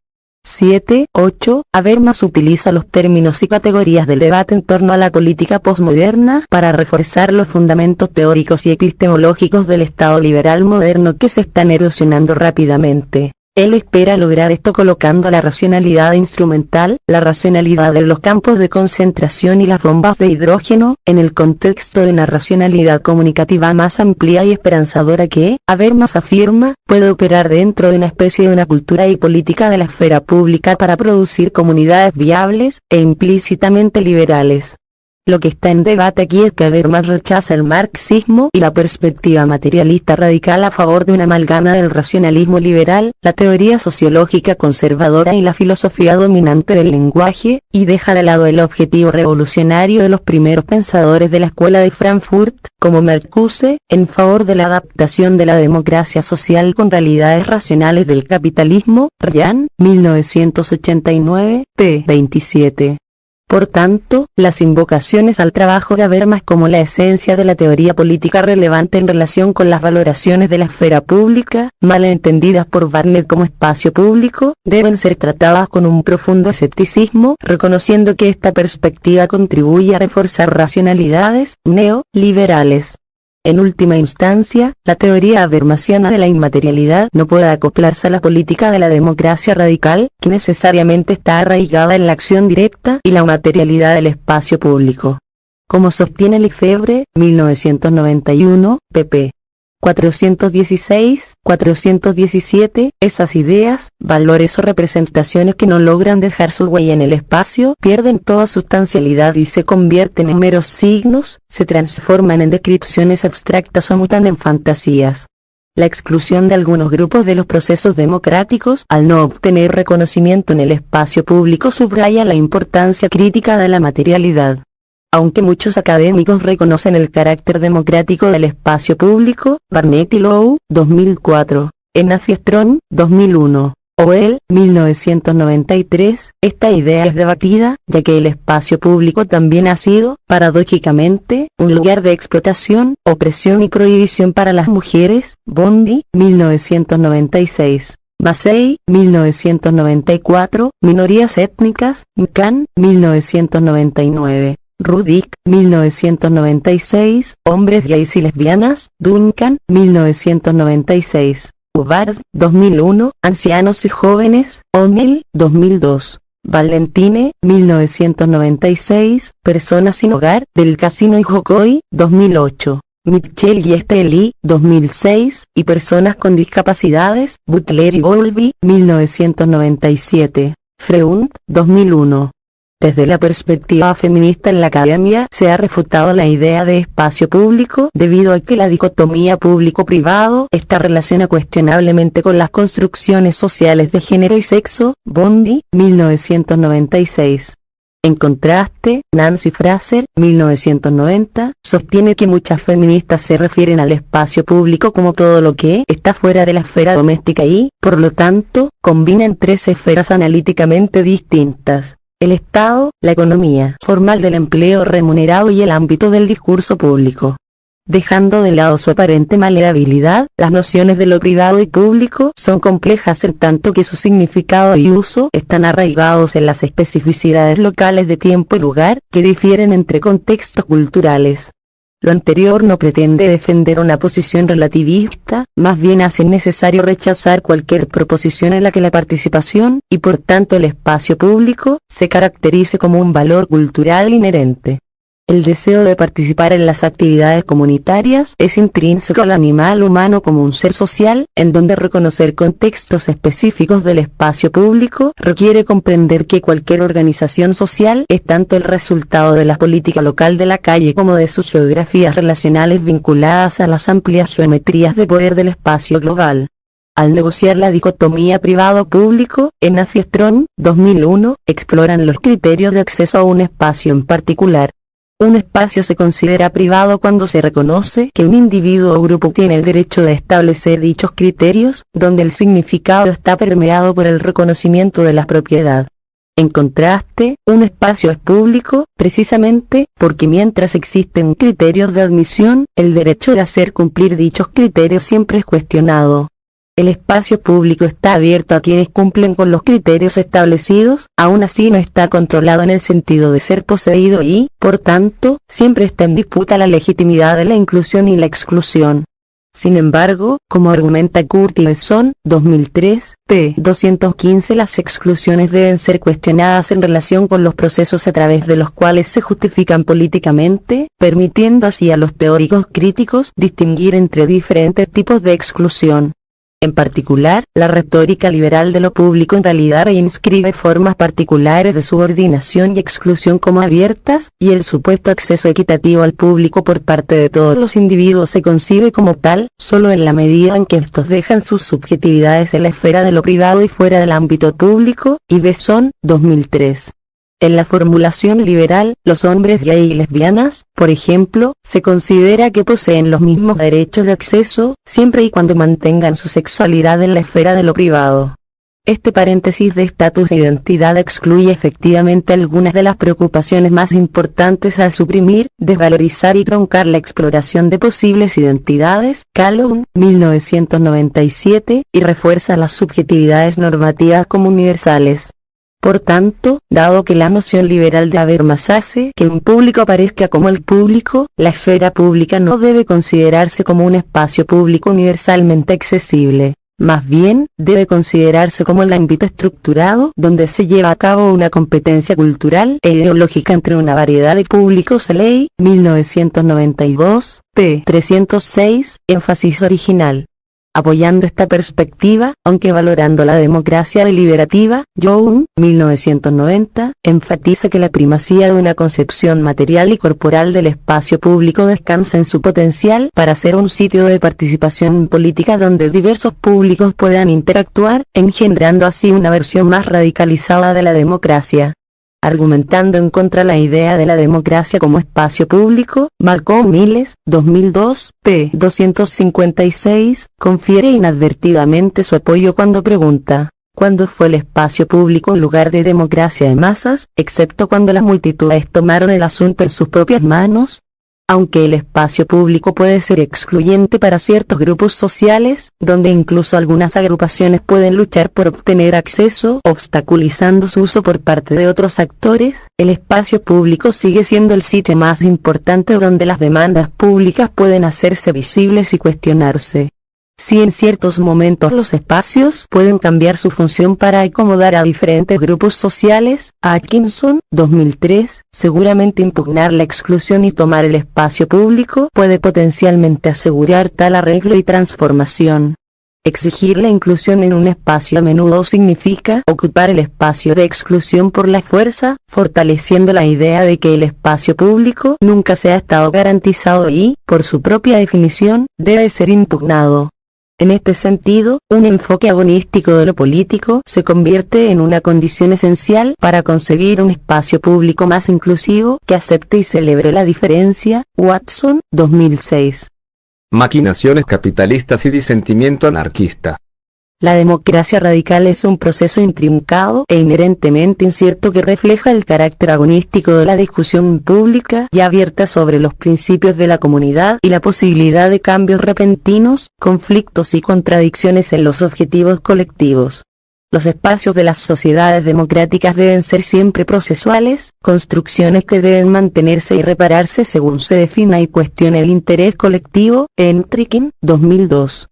7, 8, Habermas utiliza los términos y categorías del debate en torno a la política posmoderna para reforzar los fundamentos teóricos y epistemológicos del Estado liberal moderno que se están erosionando rápidamente. Él espera lograr esto colocando la racionalidad instrumental, la racionalidad de los campos de concentración y las bombas de hidrógeno, en el contexto de una racionalidad comunicativa más amplia y esperanzadora que, Habermas afirma, puede operar dentro de una especie de una cultura y política de la esfera pública para producir comunidades viables, e implícitamente liberales. Lo que está en debate aquí es que Habermas rechaza el marxismo y la perspectiva materialista radical a favor de una amalgama del racionalismo liberal, la teoría sociológica conservadora y la filosofía dominante del lenguaje, y deja de lado el objetivo revolucionario de los primeros pensadores de la escuela de Frankfurt, como Marcuse, en favor de la adaptación de la democracia social con realidades racionales del capitalismo, Ryan, 1989, p. 27. Por tanto, las invocaciones al trabajo de Habermas como la esencia de la teoría política relevante en relación con las valoraciones de la esfera pública, mal entendidas por Barnett como espacio público, deben ser tratadas con un profundo escepticismo, reconociendo que esta perspectiva contribuye a reforzar racionalidades neoliberales. En última instancia, la teoría habermasiana de la inmaterialidad no puede acoplarse a la política de la democracia radical, que necesariamente está arraigada en la acción directa y la materialidad del espacio público. Como sostiene Lefebvre, 1991, pp. 416, 417, esas ideas, valores o representaciones que no logran dejar su huella en el espacio, pierden toda sustancialidad y se convierten en meros signos, se transforman en descripciones abstractas o mutan en fantasías. La exclusión de algunos grupos de los procesos democráticos, al no obtener reconocimiento en el espacio público, subraya la importancia crítica de la materialidad. Aunque muchos académicos reconocen el carácter democrático del espacio público, Barnett y Lowe, 2004, Enna-Fiestrón, 2001, Oel, 1993, esta idea es debatida, ya que el espacio público también ha sido, paradójicamente, un lugar de explotación, opresión y prohibición para las mujeres, Bondi, 1996. Massey, 1994, minorías étnicas, McCann, 1999. Rudick, 1996, hombres gays y lesbianas, Duncan, 1996. Hubbard, 2001, ancianos y jóvenes, O'Neill, 2002. Valentine, 1996, personas sin hogar, del Casino y Jocoy, 2008. Mitchell y Esteli, 2006, y personas con discapacidades, Butler y Bowlby, 1997. Freund, 2001. Desde la perspectiva feminista en la academia se ha refutado la idea de espacio público debido a que la dicotomía público-privado está relacionada cuestionablemente con las construcciones sociales de género y sexo, Bondi, 1996. En contraste, Nancy Fraser, 1990, sostiene que muchas feministas se refieren al espacio público como todo lo que está fuera de la esfera doméstica y, por lo tanto, combinan tres esferas analíticamente distintas: el Estado, la economía formal del empleo remunerado y el ámbito del discurso público. Dejando de lado su aparente maleabilidad, las nociones de lo privado y público son complejas en tanto que su significado y uso están arraigados en las especificidades locales de tiempo y lugar, que difieren entre contextos culturales. Lo anterior no pretende defender una posición relativista, más bien hace necesario rechazar cualquier proposición en la que la participación, y por tanto el espacio público, se caracterice como un valor cultural inherente. El deseo de participar en las actividades comunitarias es intrínseco al animal humano como un ser social, en donde reconocer contextos específicos del espacio público requiere comprender que cualquier organización social es tanto el resultado de la política local de la calle como de sus geografías relacionales vinculadas a las amplias geometrías de poder del espacio global. Al negociar la dicotomía privado-público, Enafi Strong, 2001, exploran los criterios de acceso a un espacio en particular. Un espacio se considera privado cuando se reconoce que un individuo o grupo tiene el derecho de establecer dichos criterios, donde el significado está permeado por el reconocimiento de la propiedad. En contraste, un espacio es público, precisamente, porque mientras existen criterios de admisión, el derecho de hacer cumplir dichos criterios siempre es cuestionado. El espacio público está abierto a quienes cumplen con los criterios establecidos, aún así no está controlado en el sentido de ser poseído y, por tanto, siempre está en disputa la legitimidad de la inclusión y la exclusión. Sin embargo, como argumenta Kurt y Besson, 2003, p. 215, las exclusiones deben ser cuestionadas en relación con los procesos a través de los cuales se justifican políticamente, permitiendo así a los teóricos críticos distinguir entre diferentes tipos de exclusión. En particular, la retórica liberal de lo público en realidad reinscribe formas particulares de subordinación y exclusión como abiertas, y el supuesto acceso equitativo al público por parte de todos los individuos se concibe como tal, solo en la medida en que estos dejan sus subjetividades en la esfera de lo privado y fuera del ámbito público, y Besson, 2003. En la formulación liberal, los hombres gay y lesbianas, por ejemplo, se considera que poseen los mismos derechos de acceso, siempre y cuando mantengan su sexualidad en la esfera de lo privado. Este paréntesis de estatus e identidad excluye efectivamente algunas de las preocupaciones más importantes al suprimir, desvalorizar y truncar la exploración de posibles identidades, Calhoun, 1997, y refuerza las subjetividades normativas como universales. Por tanto, dado que la noción liberal de Habermas hace que un público aparezca como el público, la esfera pública no debe considerarse como un espacio público universalmente accesible. Más bien, debe considerarse como el ámbito estructurado donde se lleva a cabo una competencia cultural e ideológica entre una variedad de públicos. Ley, 1992, p. 306, énfasis original. Apoyando esta perspectiva, aunque valorando la democracia deliberativa, Young, 1990, enfatiza que la primacía de una concepción material y corporal del espacio público descansa en su potencial para ser un sitio de participación política donde diversos públicos puedan interactuar, engendrando así una versión más radicalizada de la democracia. Argumentando en contra la idea de la democracia como espacio público, Malcolm Miles, 2002, p. 256, confiere inadvertidamente su apoyo cuando pregunta, ¿cuándo fue el espacio público un lugar de democracia de masas, excepto cuando las multitudes tomaron el asunto en sus propias manos? Aunque el espacio público puede ser excluyente para ciertos grupos sociales, donde incluso algunas agrupaciones pueden luchar por obtener acceso, obstaculizando su uso por parte de otros actores, el espacio público sigue siendo el sitio más importante donde las demandas públicas pueden hacerse visibles y cuestionarse. Si en ciertos momentos los espacios pueden cambiar su función para acomodar a diferentes grupos sociales, Atkinson, 2003, seguramente impugnar la exclusión y tomar el espacio público puede potencialmente asegurar tal arreglo y transformación. Exigir la inclusión en un espacio a menudo significa ocupar el espacio de exclusión por la fuerza, fortaleciendo la idea de que el espacio público nunca se ha estado garantizado y, por su propia definición, debe ser impugnado. En este sentido, un enfoque agonístico de lo político se convierte en una condición esencial para concebir un espacio público más inclusivo que acepte y celebre la diferencia. Watson, 2006. Maquinaciones capitalistas y disentimiento anarquista. La democracia radical es un proceso intrincado e inherentemente incierto que refleja el carácter agonístico de la discusión pública y abierta sobre los principios de la comunidad y la posibilidad de cambios repentinos, conflictos y contradicciones en los objetivos colectivos. Los espacios de las sociedades democráticas deben ser siempre procesuales, construcciones que deben mantenerse y repararse según se defina y cuestione el interés colectivo. Entrikin, 2002.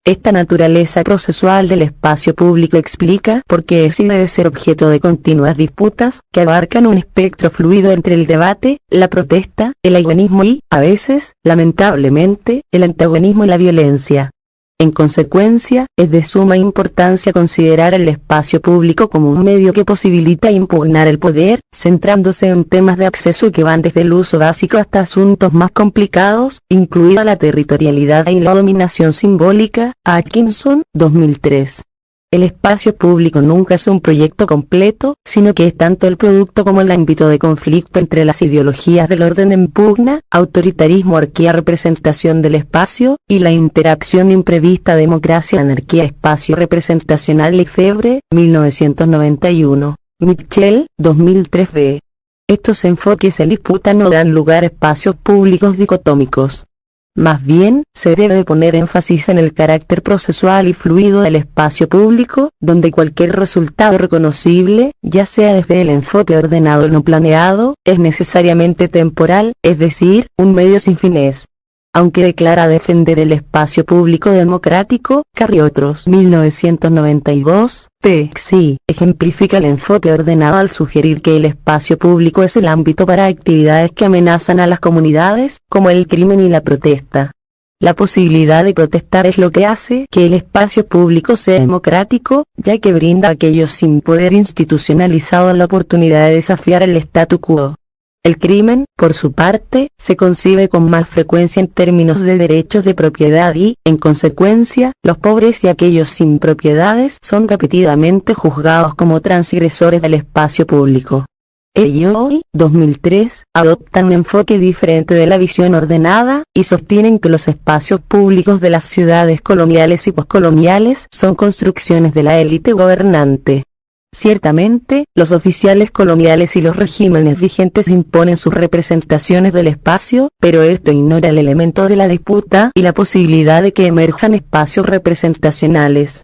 Esta naturaleza procesual del espacio público explica por qué es y debe ser objeto de continuas disputas, que abarcan un espectro fluido entre el debate, la protesta, el agonismo y, a veces, lamentablemente, el antagonismo y la violencia. En consecuencia, es de suma importancia considerar el espacio público como un medio que posibilita impugnar el poder, centrándose en temas de acceso que van desde el uso básico hasta asuntos más complicados, incluida la territorialidad y la dominación simbólica. Atkinson, 2003. El espacio público nunca es un proyecto completo, sino que es tanto el producto como el ámbito de conflicto entre las ideologías del orden en pugna, autoritarismo, anarquía, representación del espacio, y la interacción imprevista democracia, anarquía, espacio representacional. Lefebvre, 1991. Mitchell, 2003 b. Estos enfoques en disputa no dan lugar a espacios públicos dicotómicos. Más bien, se debe poner énfasis en el carácter procesual y fluido del espacio público, donde cualquier resultado reconocible, ya sea desde el enfoque ordenado o no planeado, es necesariamente temporal, es decir, un medio sin fines. Aunque declara defender el espacio público democrático, Carriotros, 1992, sí, ejemplifica el enfoque ordenado al sugerir que el espacio público es el ámbito para actividades que amenazan a las comunidades, como el crimen y la protesta. La posibilidad de protestar es lo que hace que el espacio público sea democrático, ya que brinda a aquellos sin poder institucionalizado la oportunidad de desafiar el statu quo. El crimen, por su parte, se concibe con más frecuencia en términos de derechos de propiedad y, en consecuencia, los pobres y aquellos sin propiedades son repetidamente juzgados como transgresores del espacio público. Ellos, 2003, adoptan un enfoque diferente de la visión ordenada, y sostienen que los espacios públicos de las ciudades coloniales y poscoloniales son construcciones de la élite gobernante. Ciertamente, los oficiales coloniales y los regímenes vigentes imponen sus representaciones del espacio, pero esto ignora el elemento de la disputa y la posibilidad de que emerjan espacios representacionales.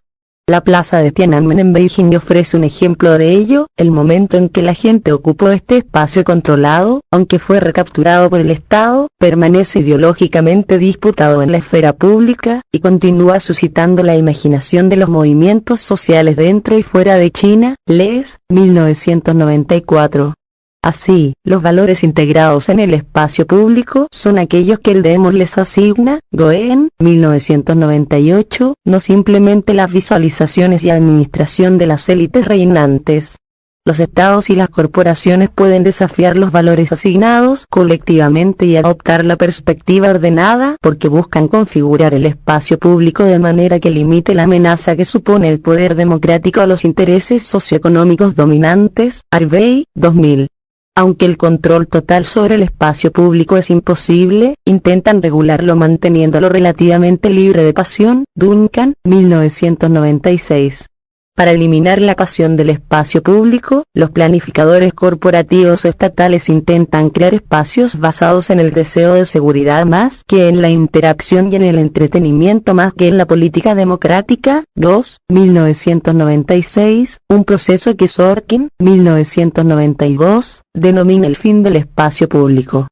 La plaza de Tiananmen en Beijing ofrece un ejemplo de ello. El momento en que la gente ocupó este espacio controlado, aunque fue recapturado por el Estado, permanece ideológicamente disputado en la esfera pública, y continúa suscitando la imaginación de los movimientos sociales dentro y fuera de China. Les, 1994. Así, los valores integrados en el espacio público son aquellos que el demos les asigna. Goen, 1998, no simplemente las visualizaciones y administración de las élites reinantes. Los estados y las corporaciones pueden desafiar los valores asignados colectivamente y adoptar la perspectiva ordenada, porque buscan configurar el espacio público de manera que limite la amenaza que supone el poder democrático a los intereses socioeconómicos dominantes. Harvey, 2000. Aunque el control total sobre el espacio público es imposible, intentan regularlo manteniéndolo relativamente libre de pasión. Duncan, 1996. Para eliminar la pasión del espacio público, los planificadores corporativos estatales intentan crear espacios basados en el deseo de seguridad más que en la interacción y en el entretenimiento más que en la política democrática. 2. 1996, un proceso que Sorkin, 1992, denomina el fin del espacio público.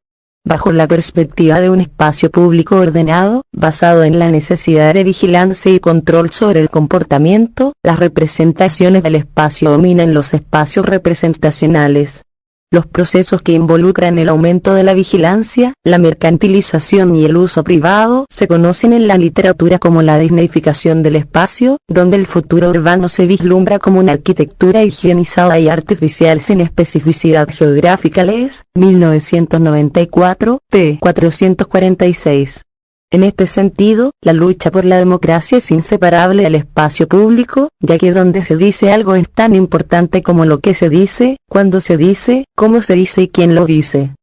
Bajo la perspectiva de un espacio público ordenado, basado en la necesidad de vigilancia y control sobre el comportamiento, las representaciones del espacio dominan los espacios representacionales. Los procesos que involucran el aumento de la vigilancia, la mercantilización y el uso privado se conocen en la literatura como la disneyficación del espacio, donde el futuro urbano se vislumbra como una arquitectura higienizada y artificial sin especificidad geográfica. Les, 1994, p. 446. En este sentido, la lucha por la democracia es inseparable del espacio público, ya que donde se dice algo es tan importante como lo que se dice, cuándo se dice, cómo se dice y quién lo dice.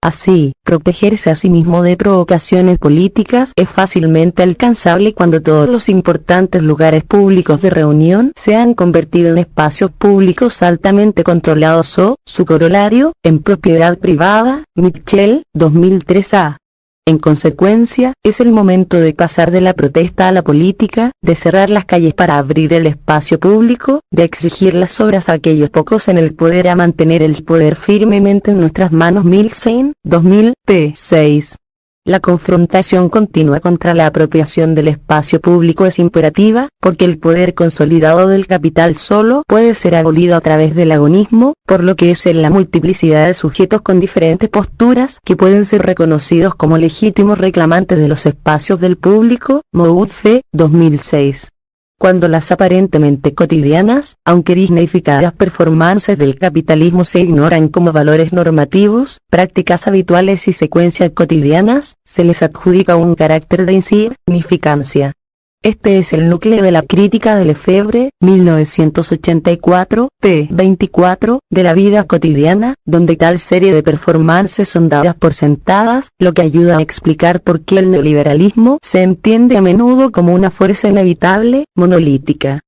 Así, protegerse a sí mismo de provocaciones políticas es fácilmente alcanzable cuando todos los importantes lugares públicos de reunión se han convertido en espacios públicos altamente controlados o, su corolario, en propiedad privada. Mitchell, 2003a. En consecuencia, es el momento de pasar de la protesta a la política, de cerrar las calles para abrir el espacio público, de exigir las obras a aquellos pocos en el poder a mantener el poder firmemente en nuestras manos. Milstein, 2000, p. 6. La confrontación continua contra la apropiación del espacio público es imperativa, porque el poder consolidado del capital solo puede ser abolido a través del agonismo, por lo que es en la multiplicidad de sujetos con diferentes posturas que pueden ser reconocidos como legítimos reclamantes de los espacios del público. Mouffe, 2006. Cuando las aparentemente cotidianas, aunque dignificadas performances del capitalismo se ignoran como valores normativos, prácticas habituales y secuencias cotidianas, se les adjudica un carácter de insignificancia. Este es el núcleo de la crítica de Lefebvre, 1984, p. 24, de la vida cotidiana, donde tal serie de performances son dadas por sentadas, lo que ayuda a explicar por qué el neoliberalismo se entiende a menudo como una fuerza inevitable, monolítica.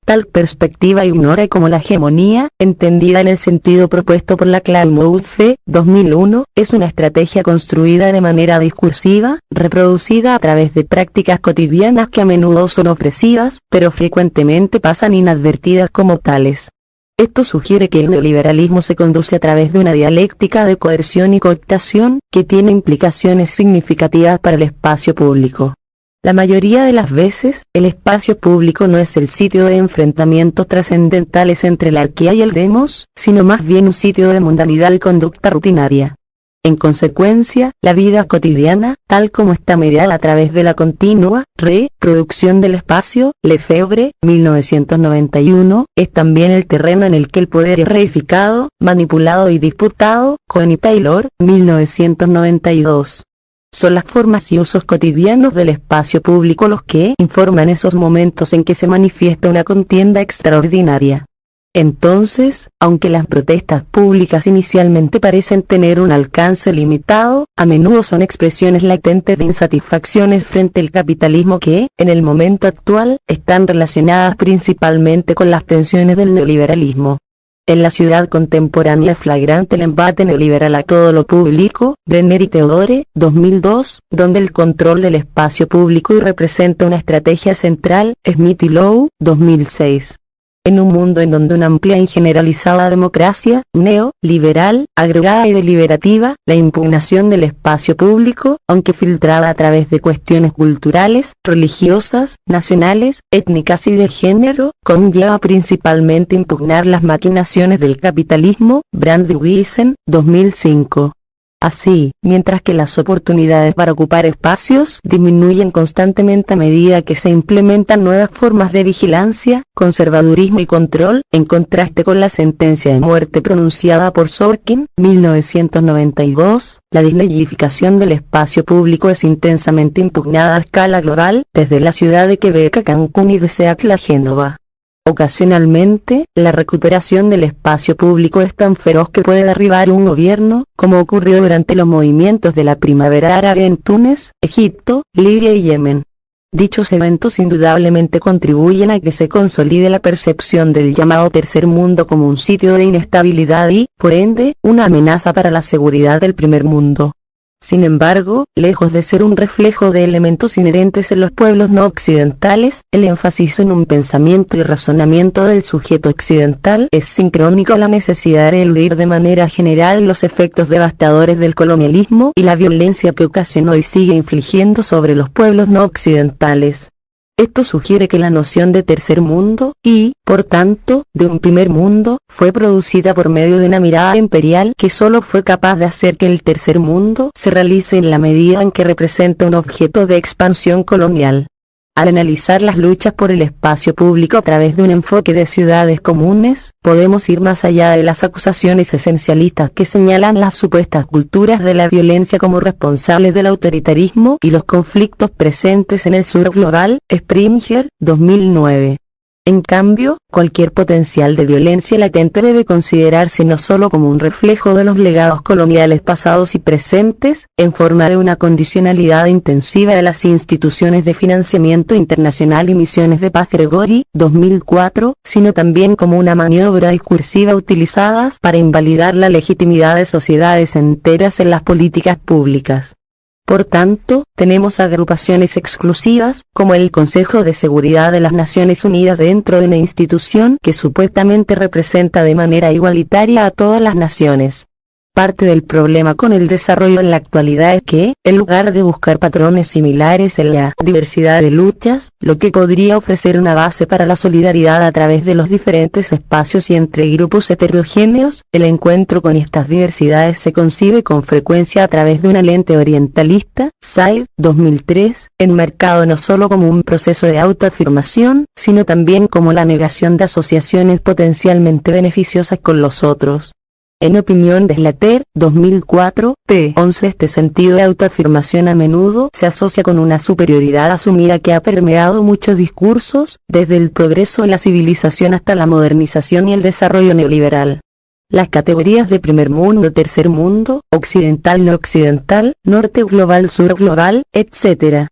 Tal perspectiva ignora cómo la hegemonía, entendida en el sentido propuesto por la clave Mouffe, 2001, es una estrategia construida de manera discursiva, reproducida a través de prácticas cotidianas que a menudo son opresivas, pero frecuentemente pasan inadvertidas como tales. Esto sugiere que el neoliberalismo se conduce a través de una dialéctica de coerción y cooptación, que tiene implicaciones significativas para el espacio público. La mayoría de las veces, el espacio público no es el sitio de enfrentamientos trascendentales entre la arquea y el demos, sino más bien un sitio de mundanidad y conducta rutinaria. En consecuencia, la vida cotidiana, tal como está mediada a través de la continua reproducción del espacio, Lefebvre, 1991, es también el terreno en el que el poder es reificado, manipulado y disputado. Cohen y Taylor, 1992. Son las formas y usos cotidianos del espacio público los que informan esos momentos en que se manifiesta una contienda extraordinaria. Entonces, aunque las protestas públicas inicialmente parecen tener un alcance limitado, a menudo son expresiones latentes de insatisfacciones frente al capitalismo que, en el momento actual, están relacionadas principalmente con las tensiones del neoliberalismo. En la ciudad contemporánea es flagrante el embate neoliberal a todo lo público, Brenner y Theodore, 2002, donde el control del espacio público representa una estrategia central, Smith y Lowe, 2006. En un mundo en donde una amplia y generalizada democracia, neoliberal, agregada y deliberativa, la impugnación del espacio público, aunque filtrada a través de cuestiones culturales, religiosas, nacionales, étnicas y de género, conlleva principalmente impugnar las maquinaciones del capitalismo, Brandewijn, 2005. Así, mientras que las oportunidades para ocupar espacios disminuyen constantemente a medida que se implementan nuevas formas de vigilancia, conservadurismo y control, en contraste con la sentencia de muerte pronunciada por Sorkin, 1992, la deslegificación del espacio público es intensamente impugnada a escala global, desde la ciudad de Quebec a Cancún y de Seattle a Génova. Ocasionalmente, la recuperación del espacio público es tan feroz que puede derribar un gobierno, como ocurrió durante los movimientos de la primavera árabe en Túnez, Egipto, Libia y Yemen. Dichos eventos indudablemente contribuyen a que se consolide la percepción del llamado tercer mundo como un sitio de inestabilidad y, por ende, una amenaza para la seguridad del primer mundo. Sin embargo, lejos de ser un reflejo de elementos inherentes en los pueblos no occidentales, el énfasis en un pensamiento y razonamiento del sujeto occidental es sincrónico a la necesidad de eludir de manera general los efectos devastadores del colonialismo y la violencia que ocasionó y sigue infligiendo sobre los pueblos no occidentales. Esto sugiere que la noción de tercer mundo, y, por tanto, de un primer mundo, fue producida por medio de una mirada imperial que solo fue capaz de hacer que el tercer mundo se realice en la medida en que representa un objeto de expansión colonial. Al analizar las luchas por el espacio público a través de un enfoque de ciudades comunes, podemos ir más allá de las acusaciones esencialistas que señalan las supuestas culturas de la violencia como responsables del autoritarismo y los conflictos presentes en el sur global. Springer, 2009. En cambio, cualquier potencial de violencia latente debe considerarse no solo como un reflejo de los legados coloniales pasados y presentes, en forma de una condicionalidad intensiva de las instituciones de financiamiento internacional y misiones de paz Gregory, 2004, sino también como una maniobra discursiva utilizadas para invalidar la legitimidad de sociedades enteras en las políticas públicas. Por tanto, tenemos agrupaciones exclusivas, como el Consejo de Seguridad de las Naciones Unidas dentro de una institución que supuestamente representa de manera igualitaria a todas las naciones. Parte del problema con el desarrollo en la actualidad es que, en lugar de buscar patrones similares en la diversidad de luchas, lo que podría ofrecer una base para la solidaridad a través de los diferentes espacios y entre grupos heterogéneos, el encuentro con estas diversidades se concibe con frecuencia a través de una lente orientalista, Said, 2003, enmarcado no solo como un proceso de autoafirmación, sino también como la negación de asociaciones potencialmente beneficiosas con los otros. En opinión de Slater, 2004, p. 11 este sentido de autoafirmación a menudo se asocia con una superioridad asumida que ha permeado muchos discursos, desde el progreso en la civilización hasta la modernización y el desarrollo neoliberal. Las categorías de primer mundo, tercer mundo, occidental no occidental, norte global, sur global, etc.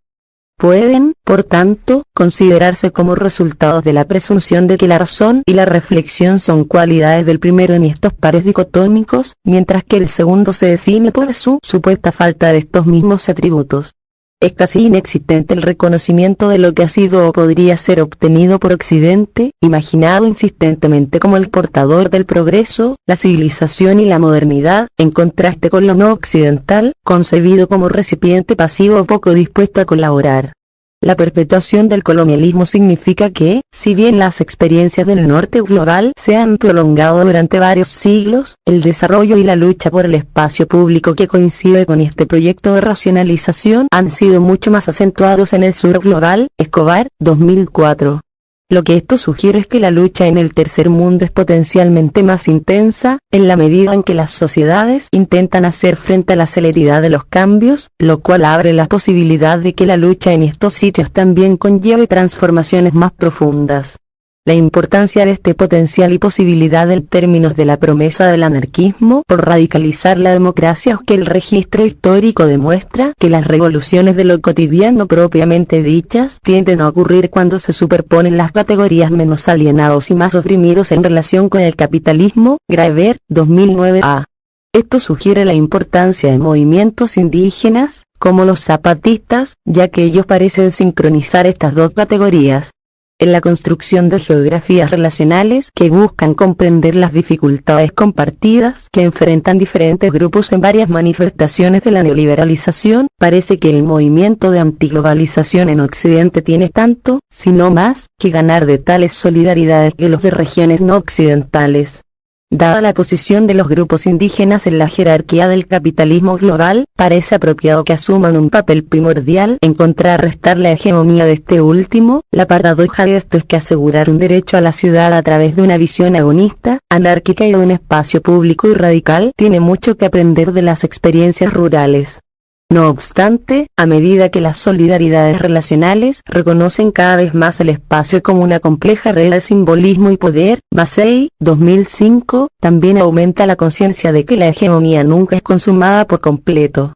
pueden, por tanto, considerarse como resultados de la presunción de que la razón y la reflexión son cualidades del primero en estos pares dicotómicos, mientras que el segundo se define por su supuesta falta de estos mismos atributos. Es casi inexistente el reconocimiento de lo que ha sido o podría ser obtenido por Occidente, imaginado insistentemente como el portador del progreso, la civilización y la modernidad, en contraste con lo no occidental, concebido como recipiente pasivo o poco dispuesto a colaborar. La perpetuación del colonialismo significa que, si bien las experiencias del norte global se han prolongado durante varios siglos, el desarrollo y la lucha por el espacio público que coincide con este proyecto de racionalización han sido mucho más acentuados en el sur global, Escobar, 2004. Lo que esto sugiere es que la lucha en el tercer mundo es potencialmente más intensa, en la medida en que las sociedades intentan hacer frente a la celeridad de los cambios, lo cual abre la posibilidad de que la lucha en estos sitios también conlleve transformaciones más profundas. La importancia de este potencial y posibilidad en términos de la promesa del anarquismo por radicalizar la democracia es que el registro histórico demuestra que las revoluciones de lo cotidiano propiamente dichas tienden a ocurrir cuando se superponen las categorías menos alienados y más oprimidos en relación con el capitalismo. Graeber, 2009a. Esto sugiere la importancia de movimientos indígenas, como los zapatistas, ya que ellos parecen sincronizar estas dos categorías. En la construcción de geografías relacionales que buscan comprender las dificultades compartidas que enfrentan diferentes grupos en varias manifestaciones de la neoliberalización, parece que el movimiento de antiglobalización en Occidente tiene tanto, si no más, que ganar de tales solidaridades que los de regiones no occidentales. Dada la posición de los grupos indígenas en la jerarquía del capitalismo global, parece apropiado que asuman un papel primordial en contrarrestar la hegemonía de este último. La paradoja de esto es que asegurar un derecho a la ciudad a través de una visión agonista, anárquica y de un espacio público y radical tiene mucho que aprender de las experiencias rurales. No obstante, a medida que las solidaridades relacionales reconocen cada vez más el espacio como una compleja red de simbolismo y poder, Massey, 2005, también aumenta la conciencia de que la hegemonía nunca es consumada por completo.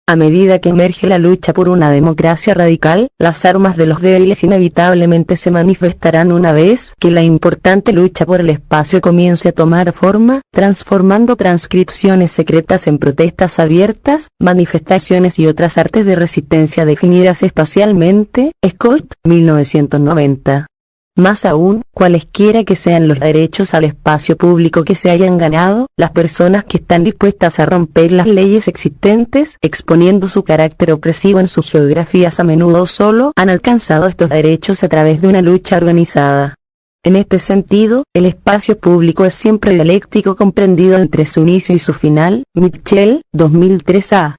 A medida que emerge la lucha por una democracia radical, las armas de los débiles inevitablemente se manifestarán una vez que la importante lucha por el espacio comience a tomar forma, transformando transcripciones secretas en protestas abiertas, manifestaciones y otras artes de resistencia definidas espacialmente. Scott, 1990. Más aún, cualesquiera que sean los derechos al espacio público que se hayan ganado, las personas que están dispuestas a romper las leyes existentes, exponiendo su carácter opresivo en sus geografías a menudo solo han alcanzado estos derechos a través de una lucha organizada. En este sentido, el espacio público es siempre dialéctico comprendido entre su inicio y su final. Mitchell, 2003a.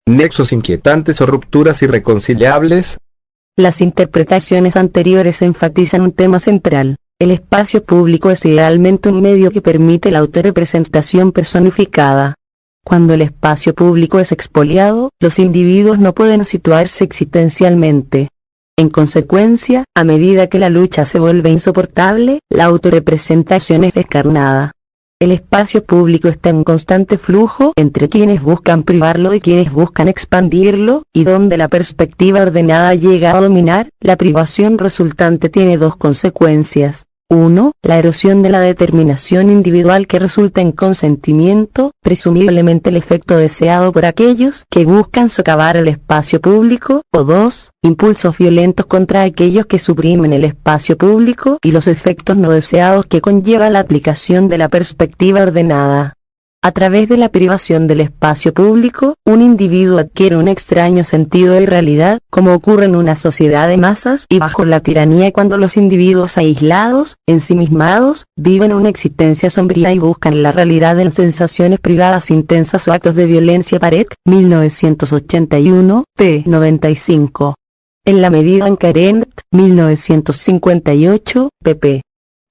Nexos inquietantes o rupturas irreconciliables. Las interpretaciones anteriores enfatizan un tema central. El espacio público es idealmente un medio que permite la autorrepresentación personificada. Cuando el espacio público es expoliado, los individuos no pueden situarse existencialmente. En consecuencia, a medida que la lucha se vuelve insoportable, la autorrepresentación es descarnada. El espacio público está en constante flujo entre quienes buscan privarlo y quienes buscan expandirlo, y donde la perspectiva ordenada llega a dominar, la privación resultante tiene dos consecuencias. 1. La erosión de la determinación individual que resulta en consentimiento, presumiblemente el efecto deseado por aquellos que buscan socavar el espacio público, o 2. Impulsos violentos contra aquellos que suprimen el espacio público y los efectos no deseados que conlleva la aplicación de la perspectiva ordenada. A través de la privación del espacio público, un individuo adquiere un extraño sentido de realidad, como ocurre en una sociedad de masas y bajo la tiranía cuando los individuos aislados, ensimismados, viven una existencia sombría y buscan la realidad en sensaciones privadas intensas o actos de violencia. Pared, 1981, p. 95. En la medida en que Arendt, 1958, pp.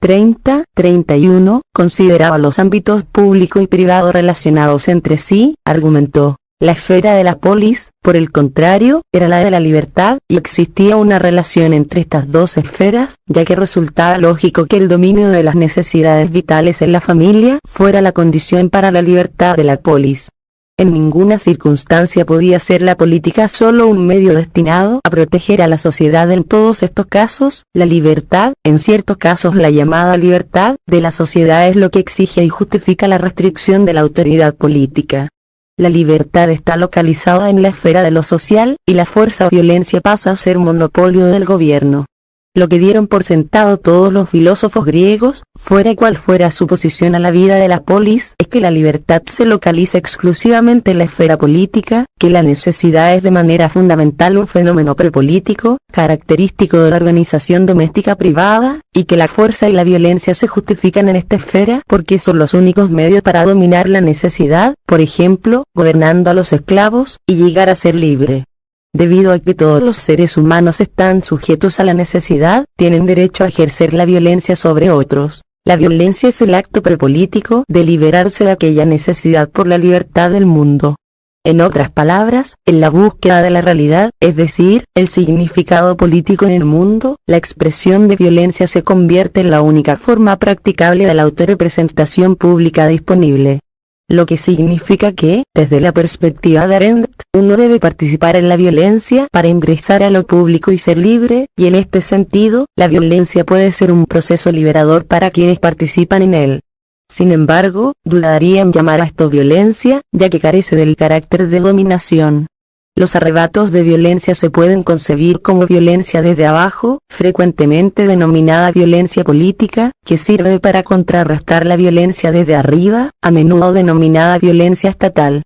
30-31, consideraba los ámbitos público y privado relacionados entre sí, argumentó. La esfera de la polis, por el contrario, era la de la libertad, y existía una relación entre estas dos esferas, ya que resultaba lógico que el dominio de las necesidades vitales en la familia fuera la condición para la libertad de la polis. En ninguna circunstancia podía ser la política solo un medio destinado a proteger a la sociedad. En todos estos casos, la libertad, en ciertos casos la llamada libertad, de la sociedad es lo que exige y justifica la restricción de la autoridad política. La libertad está localizada en la esfera de lo social, y la fuerza o violencia pasa a ser monopolio del gobierno. Lo que dieron por sentado todos los filósofos griegos, fuera cual fuera su posición a la vida de la polis, es que la libertad se localiza exclusivamente en la esfera política, que la necesidad es de manera fundamental un fenómeno prepolítico, característico de la organización doméstica privada, y que la fuerza y la violencia se justifican en esta esfera porque son los únicos medios para dominar la necesidad, por ejemplo, gobernando a los esclavos, y llegar a ser libre. Debido a que todos los seres humanos están sujetos a la necesidad, tienen derecho a ejercer la violencia sobre otros. La violencia es el acto prepolítico de liberarse de aquella necesidad por la libertad del mundo. En otras palabras, en la búsqueda de la realidad, es decir, el significado político en el mundo, la expresión de violencia se convierte en la única forma practicable de la autorrepresentación pública disponible. Lo que significa que, desde la perspectiva de Arendt, uno debe participar en la violencia para ingresar a lo público y ser libre, y en este sentido, la violencia puede ser un proceso liberador para quienes participan en él. Sin embargo, dudarían llamar a esto violencia, ya que carece del carácter de dominación. Los arrebatos de violencia se pueden concebir como violencia desde abajo, frecuentemente denominada violencia política, que sirve para contrarrestar la violencia desde arriba, a menudo denominada violencia estatal.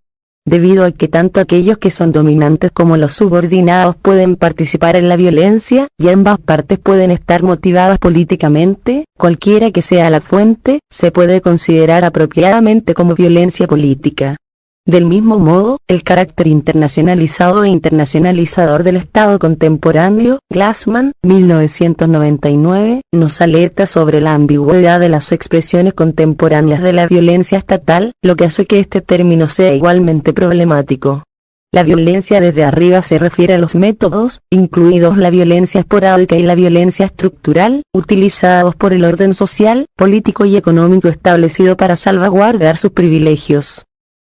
Debido a que tanto aquellos que son dominantes como los subordinados pueden participar en la violencia, y ambas partes pueden estar motivadas políticamente, cualquiera que sea la fuente, se puede considerar apropiadamente como violencia política. Del mismo modo, el carácter internacionalizado e internacionalizador del Estado contemporáneo, Glassman, 1999, nos alerta sobre la ambigüedad de las expresiones contemporáneas de la violencia estatal, lo que hace que este término sea igualmente problemático. La violencia desde arriba se refiere a los métodos, incluidos la violencia esporádica y la violencia estructural, utilizados por el orden social, político y económico establecido para salvaguardar sus privilegios.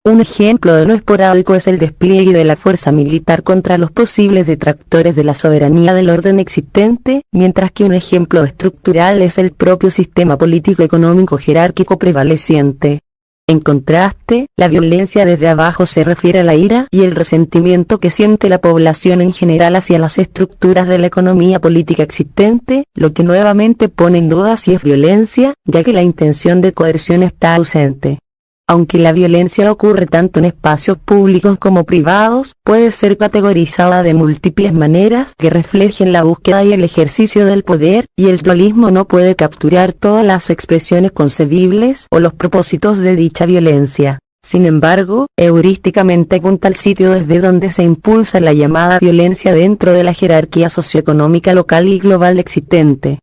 Un ejemplo de lo esporádico es el despliegue de la fuerza militar contra los posibles detractores de la soberanía del orden existente, mientras que un ejemplo estructural es el propio sistema político-económico jerárquico prevaleciente. En contraste, la violencia desde abajo se refiere a la ira y el resentimiento que siente la población en general hacia las estructuras de la economía política existente, lo que nuevamente pone en duda si es violencia, ya que la intención de coerción está ausente. Aunque la violencia ocurre tanto en espacios públicos como privados, puede ser categorizada de múltiples maneras que reflejen la búsqueda y el ejercicio del poder, y el dualismo no puede capturar todas las expresiones concebibles o los propósitos de dicha violencia. Sin embargo, heurísticamente apunta al sitio desde donde se impulsa la llamada violencia dentro de la jerarquía socioeconómica local y global existente.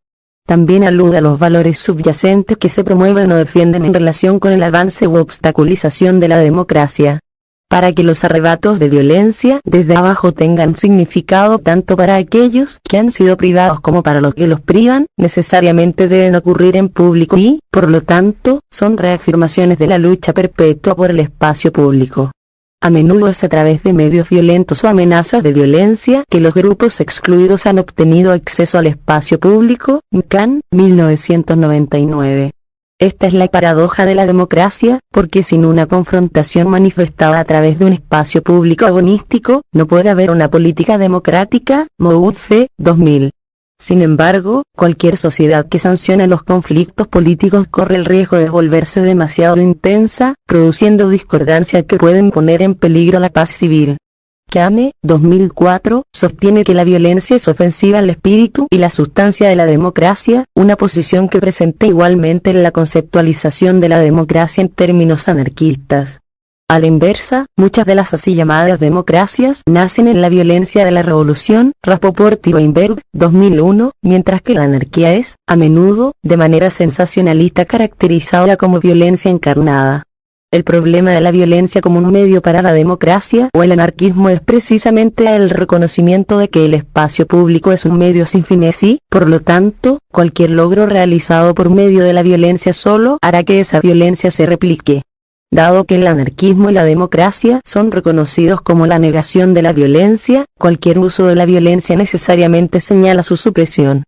También alude a los valores subyacentes que se promueven o defienden en relación con el avance u obstaculización de la democracia. para que los arrebatos de violencia desde abajo tengan significado tanto para aquellos que han sido privados como para los que los privan, necesariamente deben ocurrir en público y, por lo tanto, son reafirmaciones de la lucha perpetua por el espacio público. A menudo es a través de medios violentos o amenazas de violencia que los grupos excluidos han obtenido acceso al espacio público. Can, 1999. Esta es la paradoja de la democracia, porque sin una confrontación manifestada a través de un espacio público agonístico, no puede haber una política democrática. Mouffe, 2000. Sin embargo, cualquier sociedad que sancione los conflictos políticos corre el riesgo de volverse demasiado intensa, produciendo discordancias que pueden poner en peligro la paz civil. Kane, 2004, sostiene que la violencia es ofensiva al espíritu y la sustancia de la democracia, una posición que presenta igualmente en la conceptualización de la democracia en términos anarquistas. A la inversa, muchas de las así llamadas democracias nacen en la violencia de la revolución. Rapoport y Weinberg, 2001, mientras que la anarquía es, a menudo, de manera sensacionalista caracterizada como violencia encarnada. El problema de la violencia como un medio para la democracia o el anarquismo es precisamente el reconocimiento de que el espacio público es un medio sin fines y, por lo tanto, cualquier logro realizado por medio de la violencia solo hará que esa violencia se replique. Dado que el anarquismo y la democracia son reconocidos como la negación de la violencia, cualquier uso de la violencia necesariamente señala su supresión.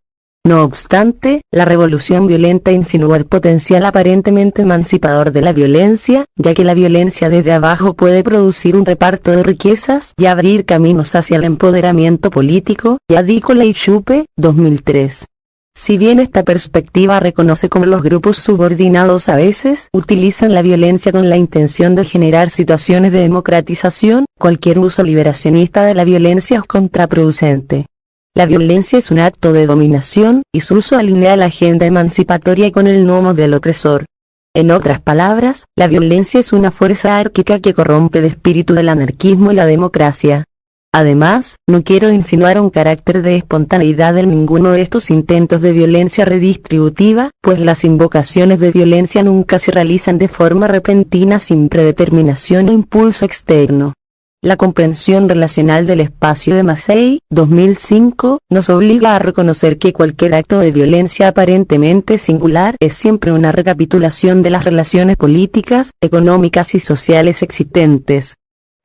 No obstante, la revolución violenta insinúa el potencial aparentemente emancipador de la violencia, ya que la violencia desde abajo puede producir un reparto de riquezas y abrir caminos hacia el empoderamiento político. Yadikole y Chupe, 2003. Si bien esta perspectiva reconoce cómo los grupos subordinados a veces utilizan la violencia con la intención de generar situaciones de democratización, cualquier uso liberacionista de la violencia es contraproducente. La violencia es un acto de dominación, y su uso alinea la agenda emancipatoria con el nuevo modelo opresor. En otras palabras, la violencia es una fuerza anárquica que corrompe el espíritu del anarquismo y la democracia. Además, no quiero insinuar un carácter de espontaneidad en ninguno de estos intentos de violencia redistributiva, pues las invocaciones de violencia nunca se realizan de forma repentina sin predeterminación o impulso externo. La comprensión relacional del espacio de Massey, 2005, nos obliga a reconocer que cualquier acto de violencia aparentemente singular es siempre una recapitulación de las relaciones políticas, económicas y sociales existentes.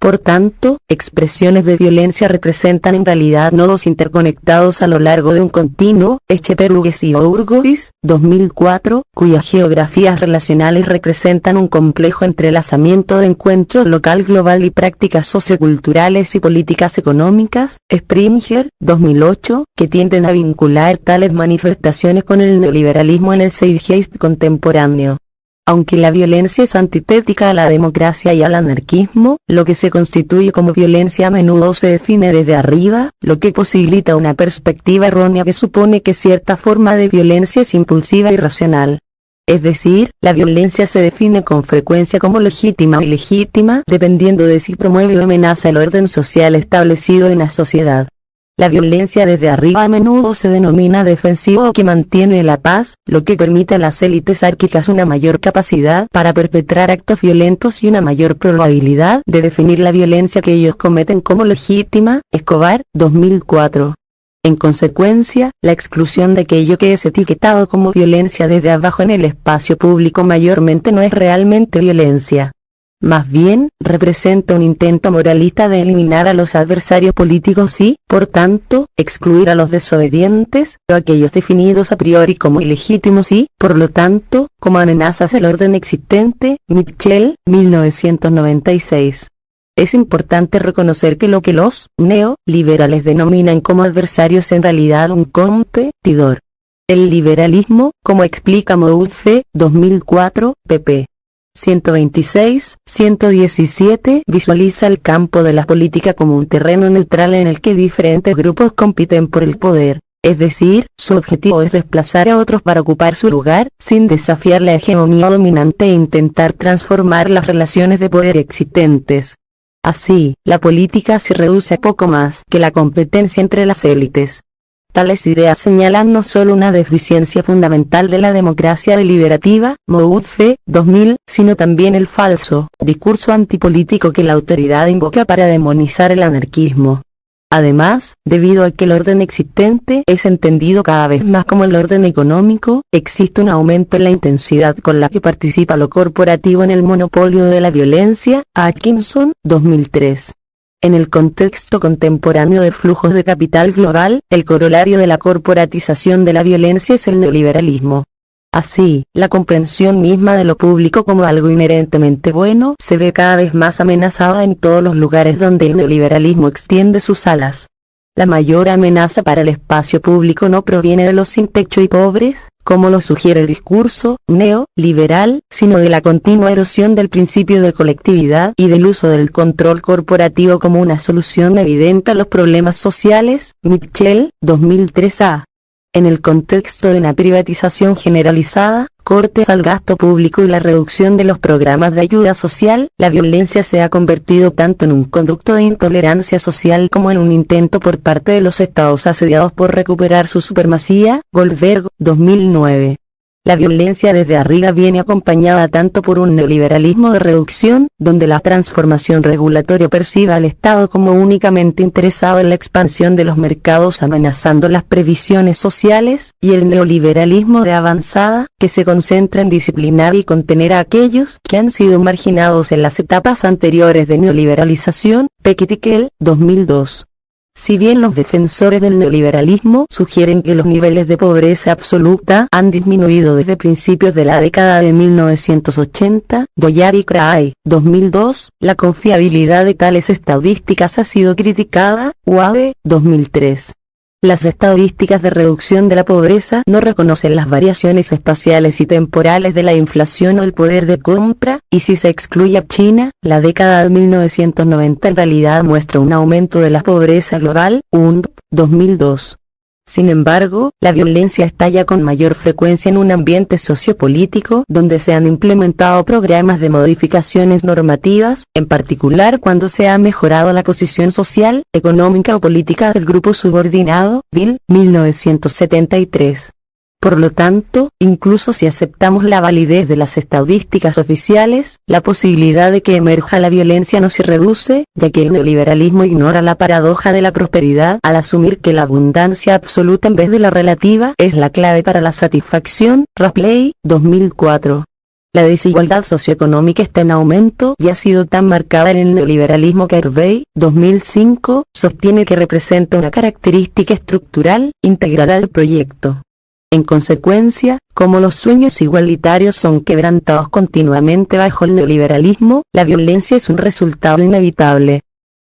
Por tanto, expresiones de violencia representan en realidad nodos interconectados a lo largo de un continuo. Echeverries y Bourgois, 2004, cuyas geografías relacionales representan un complejo entrelazamiento de encuentros local global y prácticas socioculturales y políticas económicas. Springer, 2008, que tienden a vincular tales manifestaciones con el neoliberalismo en el zeitgeist contemporáneo. Aunque la violencia es antitética a la democracia y al anarquismo, lo que se constituye como violencia a menudo se define desde arriba, lo que posibilita una perspectiva errónea que supone que cierta forma de violencia es impulsiva y racional. Es decir, la violencia se define con frecuencia como legítima o ilegítima, dependiendo de si promueve o amenaza el orden social establecido en la sociedad. La violencia desde arriba a menudo se denomina defensiva o que mantiene la paz, lo que permite a las élites árquicas una mayor capacidad para perpetrar actos violentos y una mayor probabilidad de definir la violencia que ellos cometen como legítima. Escobar, 2004. En consecuencia, la exclusión de aquello que es etiquetado como violencia desde abajo en el espacio público mayormente no es realmente violencia. Más bien, representa un intento moralista de eliminar a los adversarios políticos y, por tanto, excluir a los desobedientes, o aquellos definidos a priori como ilegítimos y, por lo tanto, como amenazas al orden existente. Mitchell, 1996. Es importante reconocer que lo que los neoliberales denominan como adversarios es en realidad un competidor. El liberalismo, como explica Mouffe, 2004, pp. 126, 117 visualiza el campo de la política como un terreno neutral en el que diferentes grupos compiten por el poder, es decir, su objetivo es desplazar a otros para ocupar su lugar, sin desafiar la hegemonía dominante e intentar transformar las relaciones de poder existentes. Así, la política se reduce a poco más que la competencia entre las élites. Tales ideas señalan no solo una deficiencia fundamental de la democracia deliberativa, Moudfe, 2000, sino también el falso discurso antipolítico que la autoridad invoca para demonizar el anarquismo. Además, debido a que el orden existente es entendido cada vez más como el orden económico, existe un aumento en la intensidad con la que participa lo corporativo en el monopolio de la violencia, Atkinson, 2003. En el contexto contemporáneo de flujos de capital global, el corolario de la corporatización de la violencia es el neoliberalismo. Así, la comprensión misma de lo público como algo inherentemente bueno se ve cada vez más amenazada en todos los lugares donde el neoliberalismo extiende sus alas. La mayor amenaza para el espacio público no proviene de los sin techo y pobres, como lo sugiere el discurso neoliberal, sino de la continua erosión del principio de colectividad y del uso del control corporativo como una solución evidente a los problemas sociales, Mitchell, 2003a. En el contexto de una privatización generalizada, cortes al gasto público y la reducción de los programas de ayuda social, la violencia se ha convertido tanto en un conducto de intolerancia social como en un intento por parte de los estados asediados por recuperar su supremacía, Goldberg, 2009. La violencia desde arriba viene acompañada tanto por un neoliberalismo de reducción, donde la transformación regulatoria percibe al Estado como únicamente interesado en la expansión de los mercados amenazando las previsiones sociales, y el neoliberalismo de avanzada, que se concentra en disciplinar y contener a aquellos que han sido marginados en las etapas anteriores de neoliberalización, Pekitikel, 2002. Si bien los defensores del neoliberalismo sugieren que los niveles de pobreza absoluta han disminuido desde principios de la década de 1980, Goyar y Cray, 2002, la confiabilidad de tales estadísticas ha sido criticada, Wade, 2003. Las estadísticas de reducción de la pobreza no reconocen las variaciones espaciales y temporales de la inflación o el poder de compra, y si se excluye a China, la década de 1990 en realidad muestra un aumento de la pobreza global, UNDP, 2002. Sin embargo, la violencia estalla con mayor frecuencia en un ambiente sociopolítico donde se han implementado programas de modificaciones normativas, en particular cuando se ha mejorado la posición social, económica o política del grupo subordinado, Bill, 1973. Por lo tanto, incluso si aceptamos la validez de las estadísticas oficiales, la posibilidad de que emerja la violencia no se reduce, ya que el neoliberalismo ignora la paradoja de la prosperidad al asumir que la abundancia absoluta en vez de la relativa es la clave para la satisfacción, Rapley, 2004. La desigualdad socioeconómica está en aumento y ha sido tan marcada en el neoliberalismo que Hervey, 2005, sostiene que representa una característica estructural, integral al proyecto. En consecuencia, como los sueños igualitarios son quebrantados continuamente bajo el neoliberalismo, la violencia es un resultado inevitable.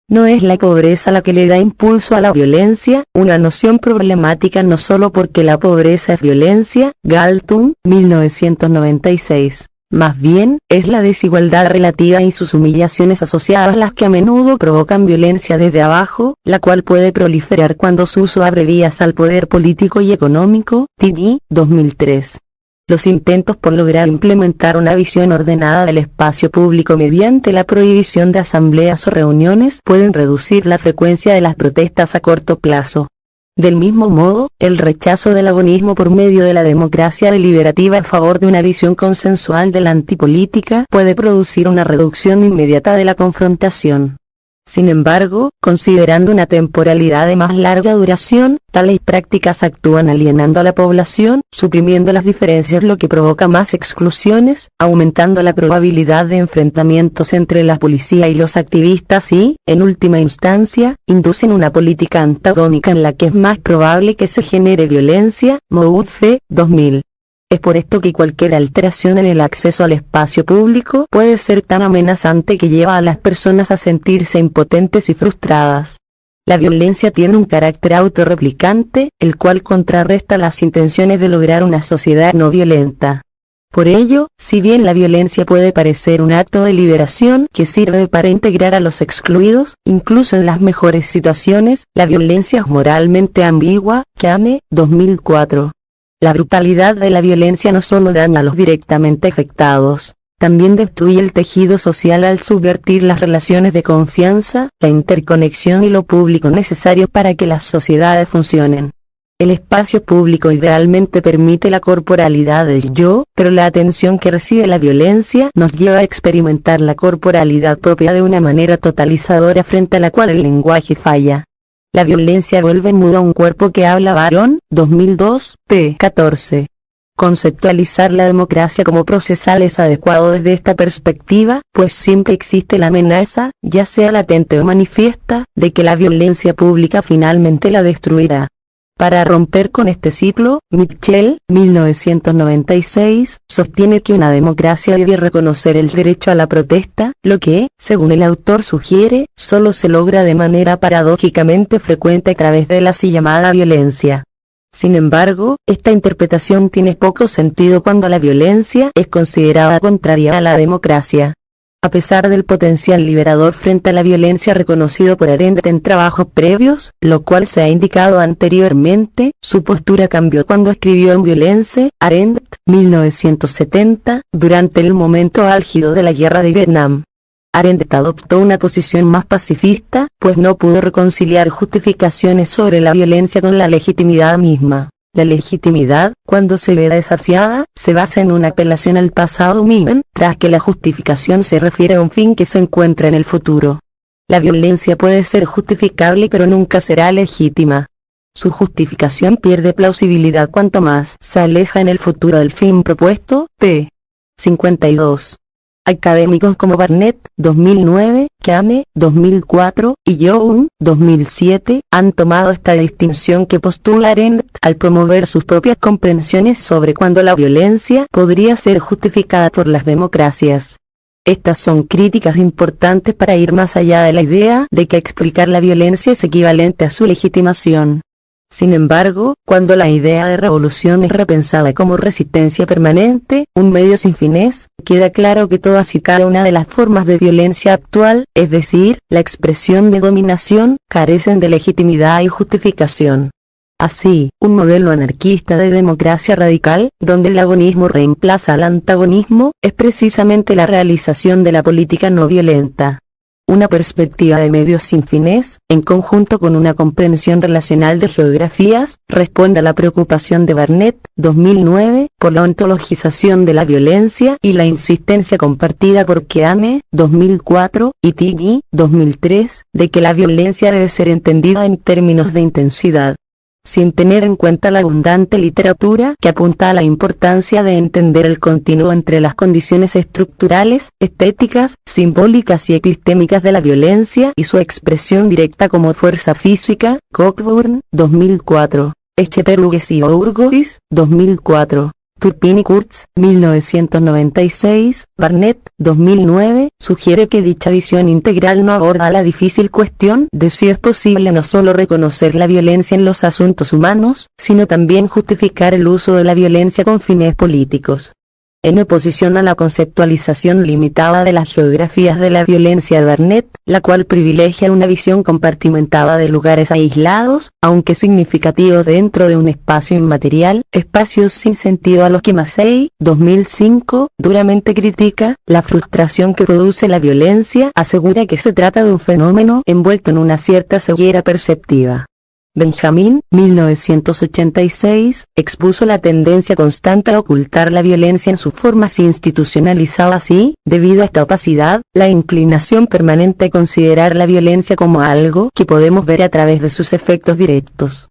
No es la pobreza la que le da impulso a la violencia, una noción problemática no solo porque la pobreza es violencia, Galtung, 1996. Más bien, es la desigualdad relativa y sus humillaciones asociadas las que a menudo provocan violencia desde abajo, la cual puede proliferar cuando su uso abre vías al poder político y económico, TD, 2003. Los intentos por lograr implementar una visión ordenada del espacio público mediante la prohibición de asambleas o reuniones pueden reducir la frecuencia de las protestas a corto plazo. Del mismo modo, el rechazo del agonismo por medio de la democracia deliberativa en favor de una visión consensual de la antipolítica puede producir una reducción inmediata de la confrontación. Sin embargo, considerando una temporalidad de más larga duración, tales prácticas actúan alienando a la población, suprimiendo las diferencias, lo que provoca más exclusiones, aumentando la probabilidad de enfrentamientos entre la policía y los activistas y, en última instancia, inducen una política antagónica en la que es más probable que se genere violencia, Moudfe, 2000. Es por esto que cualquier alteración en el acceso al espacio público puede ser tan amenazante que lleva a las personas a sentirse impotentes y frustradas. La violencia tiene un carácter autorreplicante, el cual contrarresta las intenciones de lograr una sociedad no violenta. Por ello, si bien la violencia puede parecer un acto de liberación que sirve para integrar a los excluidos, incluso en las mejores situaciones, la violencia es moralmente ambigua, Kane, 2004. La brutalidad de la violencia no solo daña a los directamente afectados, también destruye el tejido social al subvertir las relaciones de confianza, la interconexión y lo público necesario para que las sociedades funcionen. El espacio público idealmente permite la corporalidad del yo, pero la atención que recibe la violencia nos lleva a experimentar la corporalidad propia de una manera totalizadora frente a la cual el lenguaje falla. La violencia vuelve mudo a un cuerpo que habla. Barón, 2002, p. 14. Conceptualizar la democracia como procesal es adecuado desde esta perspectiva, pues siempre existe la amenaza, ya sea latente o manifiesta, de que la violencia pública finalmente la destruirá. Para romper con este ciclo, Mitchell, 1996, sostiene que una democracia debe reconocer el derecho a la protesta, lo que, según el autor sugiere, solo se logra de manera paradójicamente frecuente a través de la así llamada violencia. Sin embargo, esta interpretación tiene poco sentido cuando la violencia es considerada contraria a la democracia. A pesar del potencial liberador frente a la violencia reconocido por Arendt en trabajos previos, lo cual se ha indicado anteriormente, su postura cambió cuando escribió en Violence, Arendt, 1970, durante el momento álgido de la guerra de Vietnam. Arendt adoptó una posición más pacifista, pues no pudo reconciliar justificaciones sobre la violencia con la legitimidad misma. La legitimidad, cuando se ve desafiada, se basa en una apelación al pasado mientras que la justificación se refiere a un fin que se encuentra en el futuro. La violencia puede ser justificable pero nunca será legítima. Su justificación pierde plausibilidad cuanto más se aleja en el futuro del fin propuesto. p. 52. Académicos como Barnett, 2009, Kane, 2004, y Young, 2007, han tomado esta distinción que postula Arendt al promover sus propias comprensiones sobre cuándo la violencia podría ser justificada por las democracias. Estas son críticas importantes para ir más allá de la idea de que explicar la violencia es equivalente a su legitimación. Sin embargo, cuando la idea de revolución es repensada como resistencia permanente, un medio sin fines, queda claro que todas y cada una de las formas de violencia actual, es decir, la expresión de dominación, carecen de legitimidad y justificación. Así, un modelo anarquista de democracia radical, donde el agonismo reemplaza al antagonismo, es precisamente la realización de la política no violenta. Una perspectiva de medios sin fines, en conjunto con una comprensión relacional de geografías, responde a la preocupación de Barnett, 2009, por la ontologización de la violencia y la insistencia compartida por Keane, 2004, y Tiggy, 2003, de que la violencia debe ser entendida en términos de intensidad. Sin tener en cuenta la abundante literatura que apunta a la importancia de entender el continuo entre las condiciones estructurales, estéticas, simbólicas y epistémicas de la violencia y su expresión directa como fuerza física, Cockburn, 2004, Echeverries y Bourgois, 2004. Turpin y Kurtz, 1996, Barnett, 2009, sugiere que dicha visión integral no aborda la difícil cuestión de si es posible no solo reconocer la violencia en los asuntos humanos, sino también justificar el uso de la violencia con fines políticos. En oposición a la conceptualización limitada de las geografías de la violencia de Barnett, la cual privilegia una visión compartimentada de lugares aislados, aunque significativos dentro de un espacio inmaterial, espacios sin sentido a los que Massey, 2005, duramente critica, la frustración que produce la violencia, asegura que se trata de un fenómeno envuelto en una cierta ceguera perceptiva. Benjamin, 1986, expuso la tendencia constante a ocultar la violencia en sus formas institucionalizadas y, debido a esta opacidad, la inclinación permanente a considerar la violencia como algo que podemos ver a través de sus efectos directos.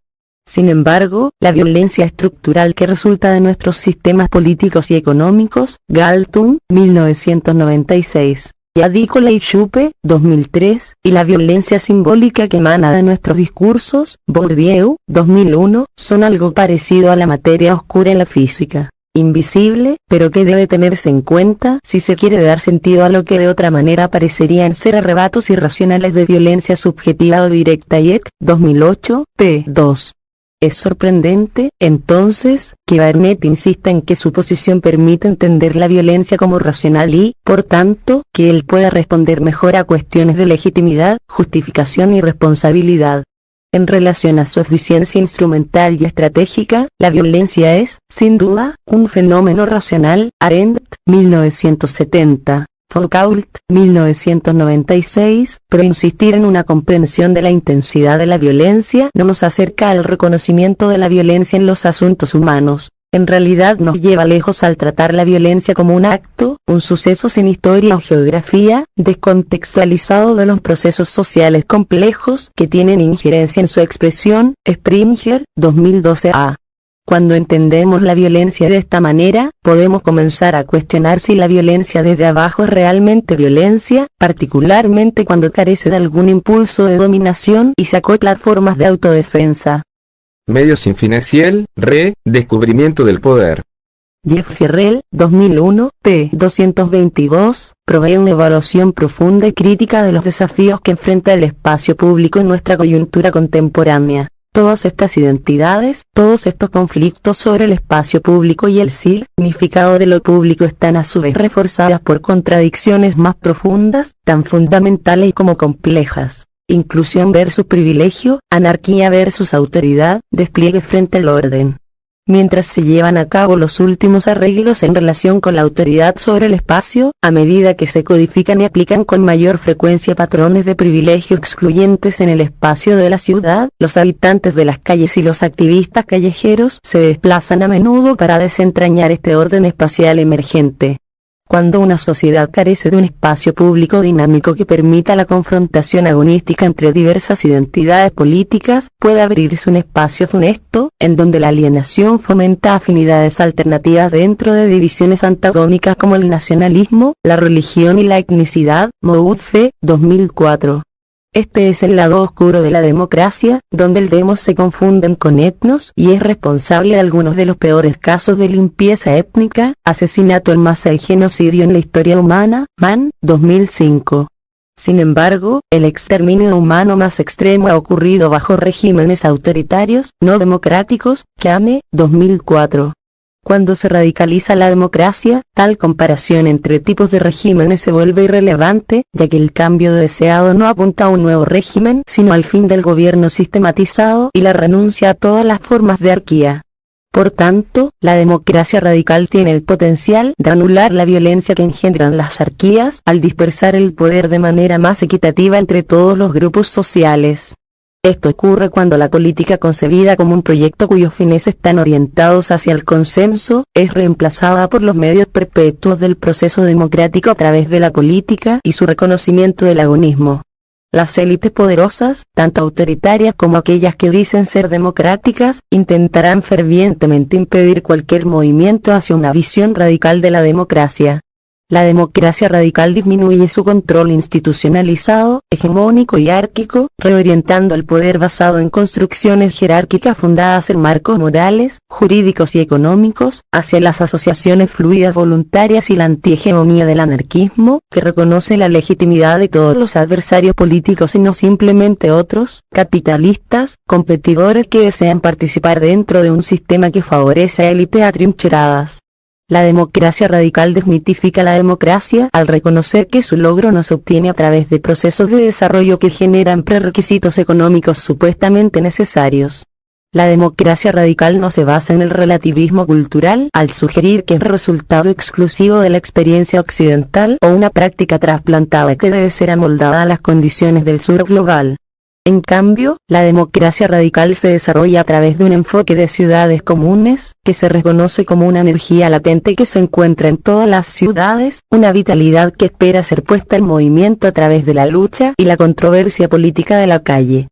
Sin embargo, la violencia estructural que resulta de nuestros sistemas políticos y económicos, Galtung, 1996. Adícola y Schuppe, 2003, y la violencia simbólica que emana de nuestros discursos, Bourdieu, 2001, son algo parecido a la materia oscura en la física, invisible, pero que debe tenerse en cuenta si se quiere dar sentido a lo que de otra manera parecerían ser arrebatos irracionales de violencia subjetiva o directa. Eck, 2008, p. 2. Es sorprendente, entonces, que Barnett insista en que su posición permite entender la violencia como racional y, por tanto, que él pueda responder mejor a cuestiones de legitimidad, justificación y responsabilidad. En relación a su eficiencia instrumental y estratégica, la violencia es, sin duda, un fenómeno racional. Arendt, 1970. Foucault, 1996, pero insistir en una comprensión de la intensidad de la violencia no nos acerca al reconocimiento de la violencia en los asuntos humanos. En realidad nos lleva lejos al tratar la violencia como un acto, un suceso sin historia o geografía, descontextualizado de los procesos sociales complejos que tienen injerencia en su expresión. Springer, 2012a. Cuando entendemos la violencia de esta manera, podemos comenzar a cuestionar si la violencia desde abajo es realmente violencia, particularmente cuando carece de algún impulso de dominación y se acopla a formas de autodefensa. Medios sin fines y el descubrimiento del poder. Jeff Ferrell, 2001, p. 222, provee una evaluación profunda y crítica de los desafíos que enfrenta el espacio público en nuestra coyuntura contemporánea. Todas estas identidades, todos estos conflictos sobre el espacio público y el significado de lo público están a su vez reforzadas por contradicciones más profundas, tan fundamentales como complejas. Inclusión versus privilegio, anarquía versus autoridad, despliegue frente al orden. Mientras se llevan a cabo los últimos arreglos en relación con la autoridad sobre el espacio, a medida que se codifican y aplican con mayor frecuencia patrones de privilegio excluyentes en el espacio de la ciudad, los habitantes de las calles y los activistas callejeros se desplazan a menudo para desentrañar este orden espacial emergente. Cuando una sociedad carece de un espacio público dinámico que permita la confrontación agonística entre diversas identidades políticas, puede abrirse un espacio funesto, en donde la alienación fomenta afinidades alternativas dentro de divisiones antagónicas como el nacionalismo, la religión y la etnicidad. Mouffe, 2004. Este es el lado oscuro de la democracia, donde el demos se confunden con etnos y es responsable de algunos de los peores casos de limpieza étnica, asesinato en masa y genocidio en la historia humana. Mann, 2005. Sin embargo, el exterminio humano más extremo ha ocurrido bajo regímenes autoritarios, no democráticos. Kame, 2004. Cuando se radicaliza la democracia, tal comparación entre tipos de regímenes se vuelve irrelevante, ya que el cambio deseado no apunta a un nuevo régimen, sino al fin del gobierno sistematizado y la renuncia a todas las formas de anarquía. Por tanto, la democracia radical tiene el potencial de anular la violencia que engendran las anarquías, al dispersar el poder de manera más equitativa entre todos los grupos sociales. Esto ocurre cuando la política concebida como un proyecto cuyos fines están orientados hacia el consenso, es reemplazada por los medios perpetuos del proceso democrático a través de la política y su reconocimiento del agonismo. Las élites poderosas, tanto autoritarias como aquellas que dicen ser democráticas, intentarán fervientemente impedir cualquier movimiento hacia una visión radical de la democracia. La democracia radical disminuye su control institucionalizado, hegemónico y árquico, reorientando el poder basado en construcciones jerárquicas fundadas en marcos morales, jurídicos y económicos, hacia las asociaciones fluidas voluntarias y la antihegemonía del anarquismo, que reconoce la legitimidad de todos los adversarios políticos y no simplemente otros, capitalistas, competidores que desean participar dentro de un sistema que favorece a élites atrincheradas. La democracia radical desmitifica la democracia al reconocer que su logro no se obtiene a través de procesos de desarrollo que generan prerequisitos económicos supuestamente necesarios. La democracia radical no se basa en el relativismo cultural al sugerir que es resultado exclusivo de la experiencia occidental o una práctica trasplantada que debe ser amoldada a las condiciones del sur global. En cambio, la democracia radical se desarrolla a través de un enfoque de ciudades comunes, que se reconoce como una energía latente que se encuentra en todas las ciudades, una vitalidad que espera ser puesta en movimiento a través de la lucha y la controversia política de la calle.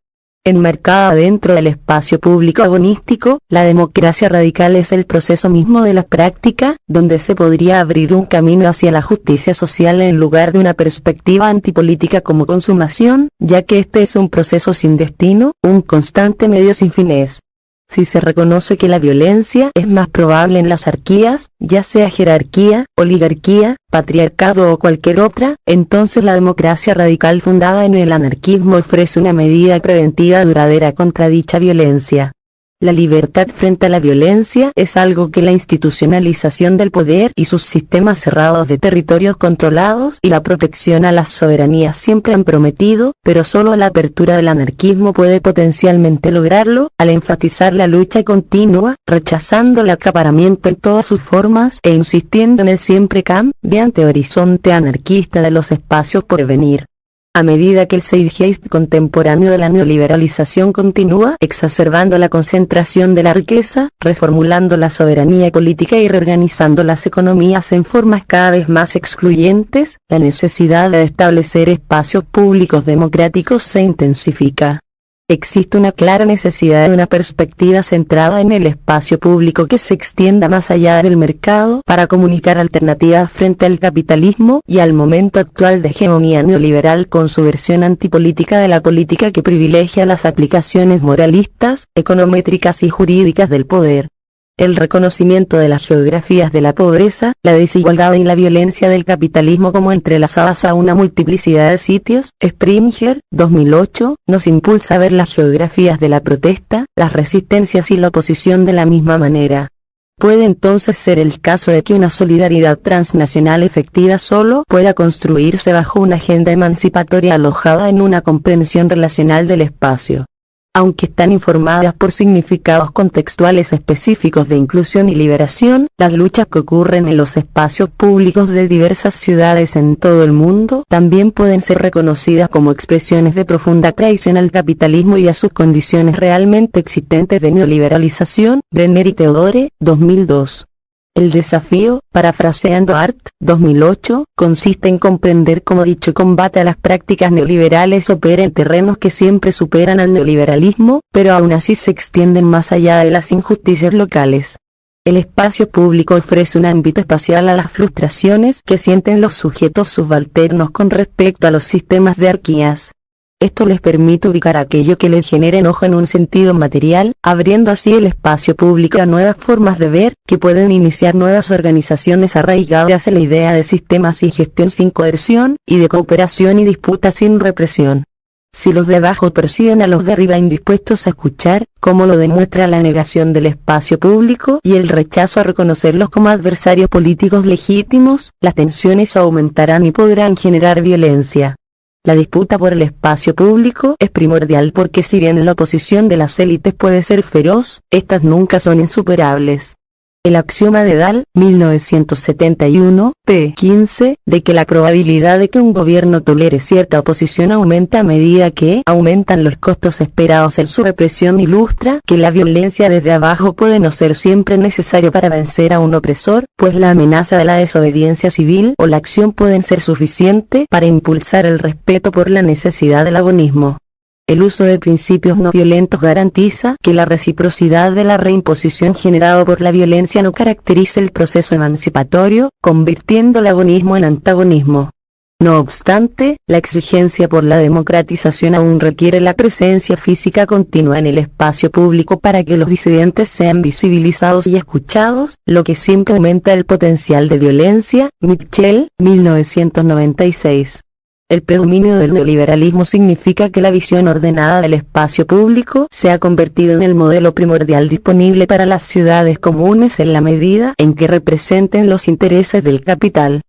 Enmarcada dentro del espacio público agonístico, la democracia radical es el proceso mismo de la práctica, donde se podría abrir un camino hacia la justicia social en lugar de una perspectiva antipolítica como consumación, ya que este es un proceso sin destino, un constante medio sin fines. Si se reconoce que la violencia es más probable en las anarquías, ya sea jerarquía, oligarquía, patriarcado o cualquier otra, entonces la democracia radical fundada en el anarquismo ofrece una medida preventiva duradera contra dicha violencia. La libertad frente a la violencia es algo que la institucionalización del poder y sus sistemas cerrados de territorios controlados y la protección a las soberanías siempre han prometido, pero solo la apertura del anarquismo puede potencialmente lograrlo, al enfatizar la lucha continua, rechazando el acaparamiento en todas sus formas e insistiendo en el siempre cambiante horizonte anarquista de los espacios por venir. A medida que el zeitgeist contemporáneo de la neoliberalización continúa exacerbando la concentración de la riqueza, reformulando la soberanía política y reorganizando las economías en formas cada vez más excluyentes, la necesidad de establecer espacios públicos democráticos se intensifica. Existe una clara necesidad de una perspectiva centrada en el espacio público que se extienda más allá del mercado para comunicar alternativas frente al capitalismo y al momento actual de hegemonía neoliberal con su versión antipolítica de la política que privilegia las aplicaciones moralistas, econométricas y jurídicas del poder. El reconocimiento de las geografías de la pobreza, la desigualdad y la violencia del capitalismo como entrelazadas a una multiplicidad de sitios, Springer, 2008, nos impulsa a ver las geografías de la protesta, las resistencias y la oposición de la misma manera. Puede entonces ser el caso de que una solidaridad transnacional efectiva solo pueda construirse bajo una agenda emancipatoria alojada en una comprensión relacional del espacio. Aunque están informadas por significados contextuales específicos de inclusión y liberación, las luchas que ocurren en los espacios públicos de diversas ciudades en todo el mundo también pueden ser reconocidas como expresiones de profunda traición al capitalismo y a sus condiciones realmente existentes de neoliberalización. Brenner y Theodore, 2002. El desafío, parafraseando Art, 2008, consiste en comprender cómo dicho combate a las prácticas neoliberales opera en terrenos que siempre superan al neoliberalismo, pero aún así se extienden más allá de las injusticias locales. El espacio público ofrece un ámbito espacial a las frustraciones que sienten los sujetos subalternos con respecto a los sistemas de jerarquías. Esto les permite ubicar aquello que les genera enojo en un sentido material, abriendo así el espacio público a nuevas formas de ver, que pueden iniciar nuevas organizaciones arraigadas en la idea de sistemas y gestión sin coerción, y de cooperación y disputa sin represión. Si los de abajo perciben a los de arriba indispuestos a escuchar, como lo demuestra la negación del espacio público y el rechazo a reconocerlos como adversarios políticos legítimos, las tensiones aumentarán y podrán generar violencia. La disputa por el espacio público es primordial porque si bien la oposición de las élites puede ser feroz, estas nunca son insuperables. El axioma de Dahl, 1971, p. 15, de que la probabilidad de que un gobierno tolere cierta oposición aumenta a medida que aumentan los costos esperados en su represión ilustra que la violencia desde abajo puede no ser siempre necesario para vencer a un opresor, pues la amenaza de la desobediencia civil o la acción pueden ser suficiente para impulsar el respeto por la necesidad del agonismo. El uso de principios no violentos garantiza que la reciprocidad de la reimposición generada por la violencia no caracterice el proceso emancipatorio, convirtiendo el agonismo en antagonismo. No obstante, la exigencia por la democratización aún requiere la presencia física continua en el espacio público para que los disidentes sean visibilizados y escuchados, lo que siempre aumenta el potencial de violencia. Mitchell, 1996. El predominio del neoliberalismo significa que la visión ordenada del espacio público se ha convertido en el modelo primordial disponible para las ciudades comunes en la medida en que representen los intereses del capital.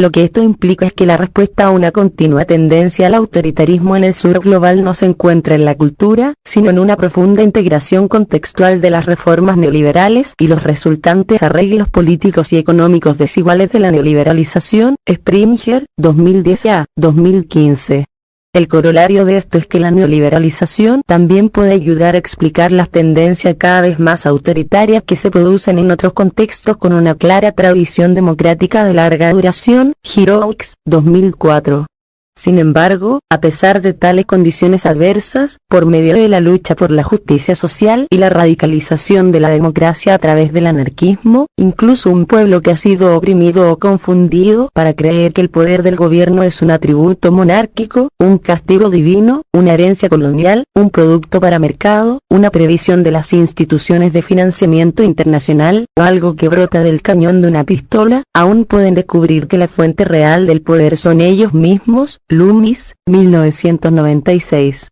Lo que esto implica es que la respuesta a una continua tendencia al autoritarismo en el sur global no se encuentra en la cultura, sino en una profunda integración contextual de las reformas neoliberales y los resultantes arreglos políticos y económicos desiguales de la neoliberalización. Springer, 2010 a 2015. El corolario de esto es que la neoliberalización también puede ayudar a explicar las tendencias cada vez más autoritarias que se producen en otros contextos con una clara tradición democrática de larga duración. Giroux, 2004. Sin embargo, a pesar de tales condiciones adversas, por medio de la lucha por la justicia social y la radicalización de la democracia a través del anarquismo, incluso un pueblo que ha sido oprimido o confundido para creer que el poder del gobierno es un atributo monárquico, un castigo divino, una herencia colonial, un producto para mercado, una previsión de las instituciones de financiamiento internacional, o algo que brota del cañón de una pistola, aún pueden descubrir que la fuente real del poder son ellos mismos. Loomis, 1996.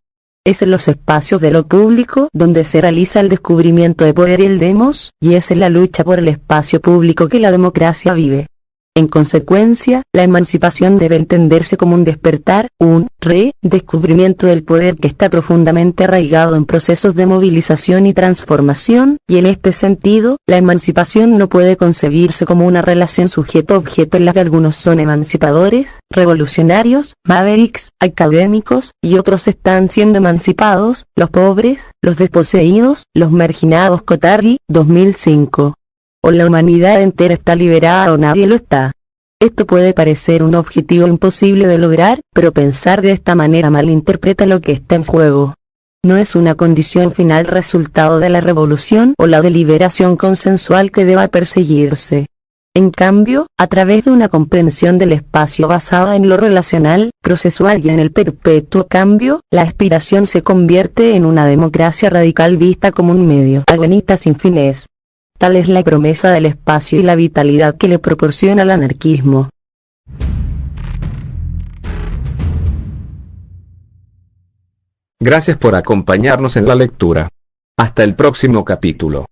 Es en los espacios de lo público donde se realiza el descubrimiento de poder y el demos, y es en la lucha por el espacio público que la democracia vive. En consecuencia, la emancipación debe entenderse como un despertar, un redescubrimiento del poder que está profundamente arraigado en procesos de movilización y transformación, y en este sentido, la emancipación no puede concebirse como una relación sujeto-objeto en la que algunos son emancipadores, revolucionarios, mavericks, académicos, y otros están siendo emancipados, los pobres, los desposeídos, los marginados. Cotarri, 2005. O la humanidad entera está liberada o nadie lo está. Esto puede parecer un objetivo imposible de lograr, pero pensar de esta manera malinterpreta lo que está en juego. No es una condición final resultado de la revolución o la deliberación consensual que deba perseguirse. En cambio, a través de una comprensión del espacio basada en lo relacional, procesual y en el perpetuo cambio, la aspiración se convierte en una democracia radical vista como un medio agonista sin fines. Tal es la promesa del espacio y la vitalidad que le proporciona el anarquismo. Gracias por acompañarnos en la lectura. Hasta el próximo capítulo.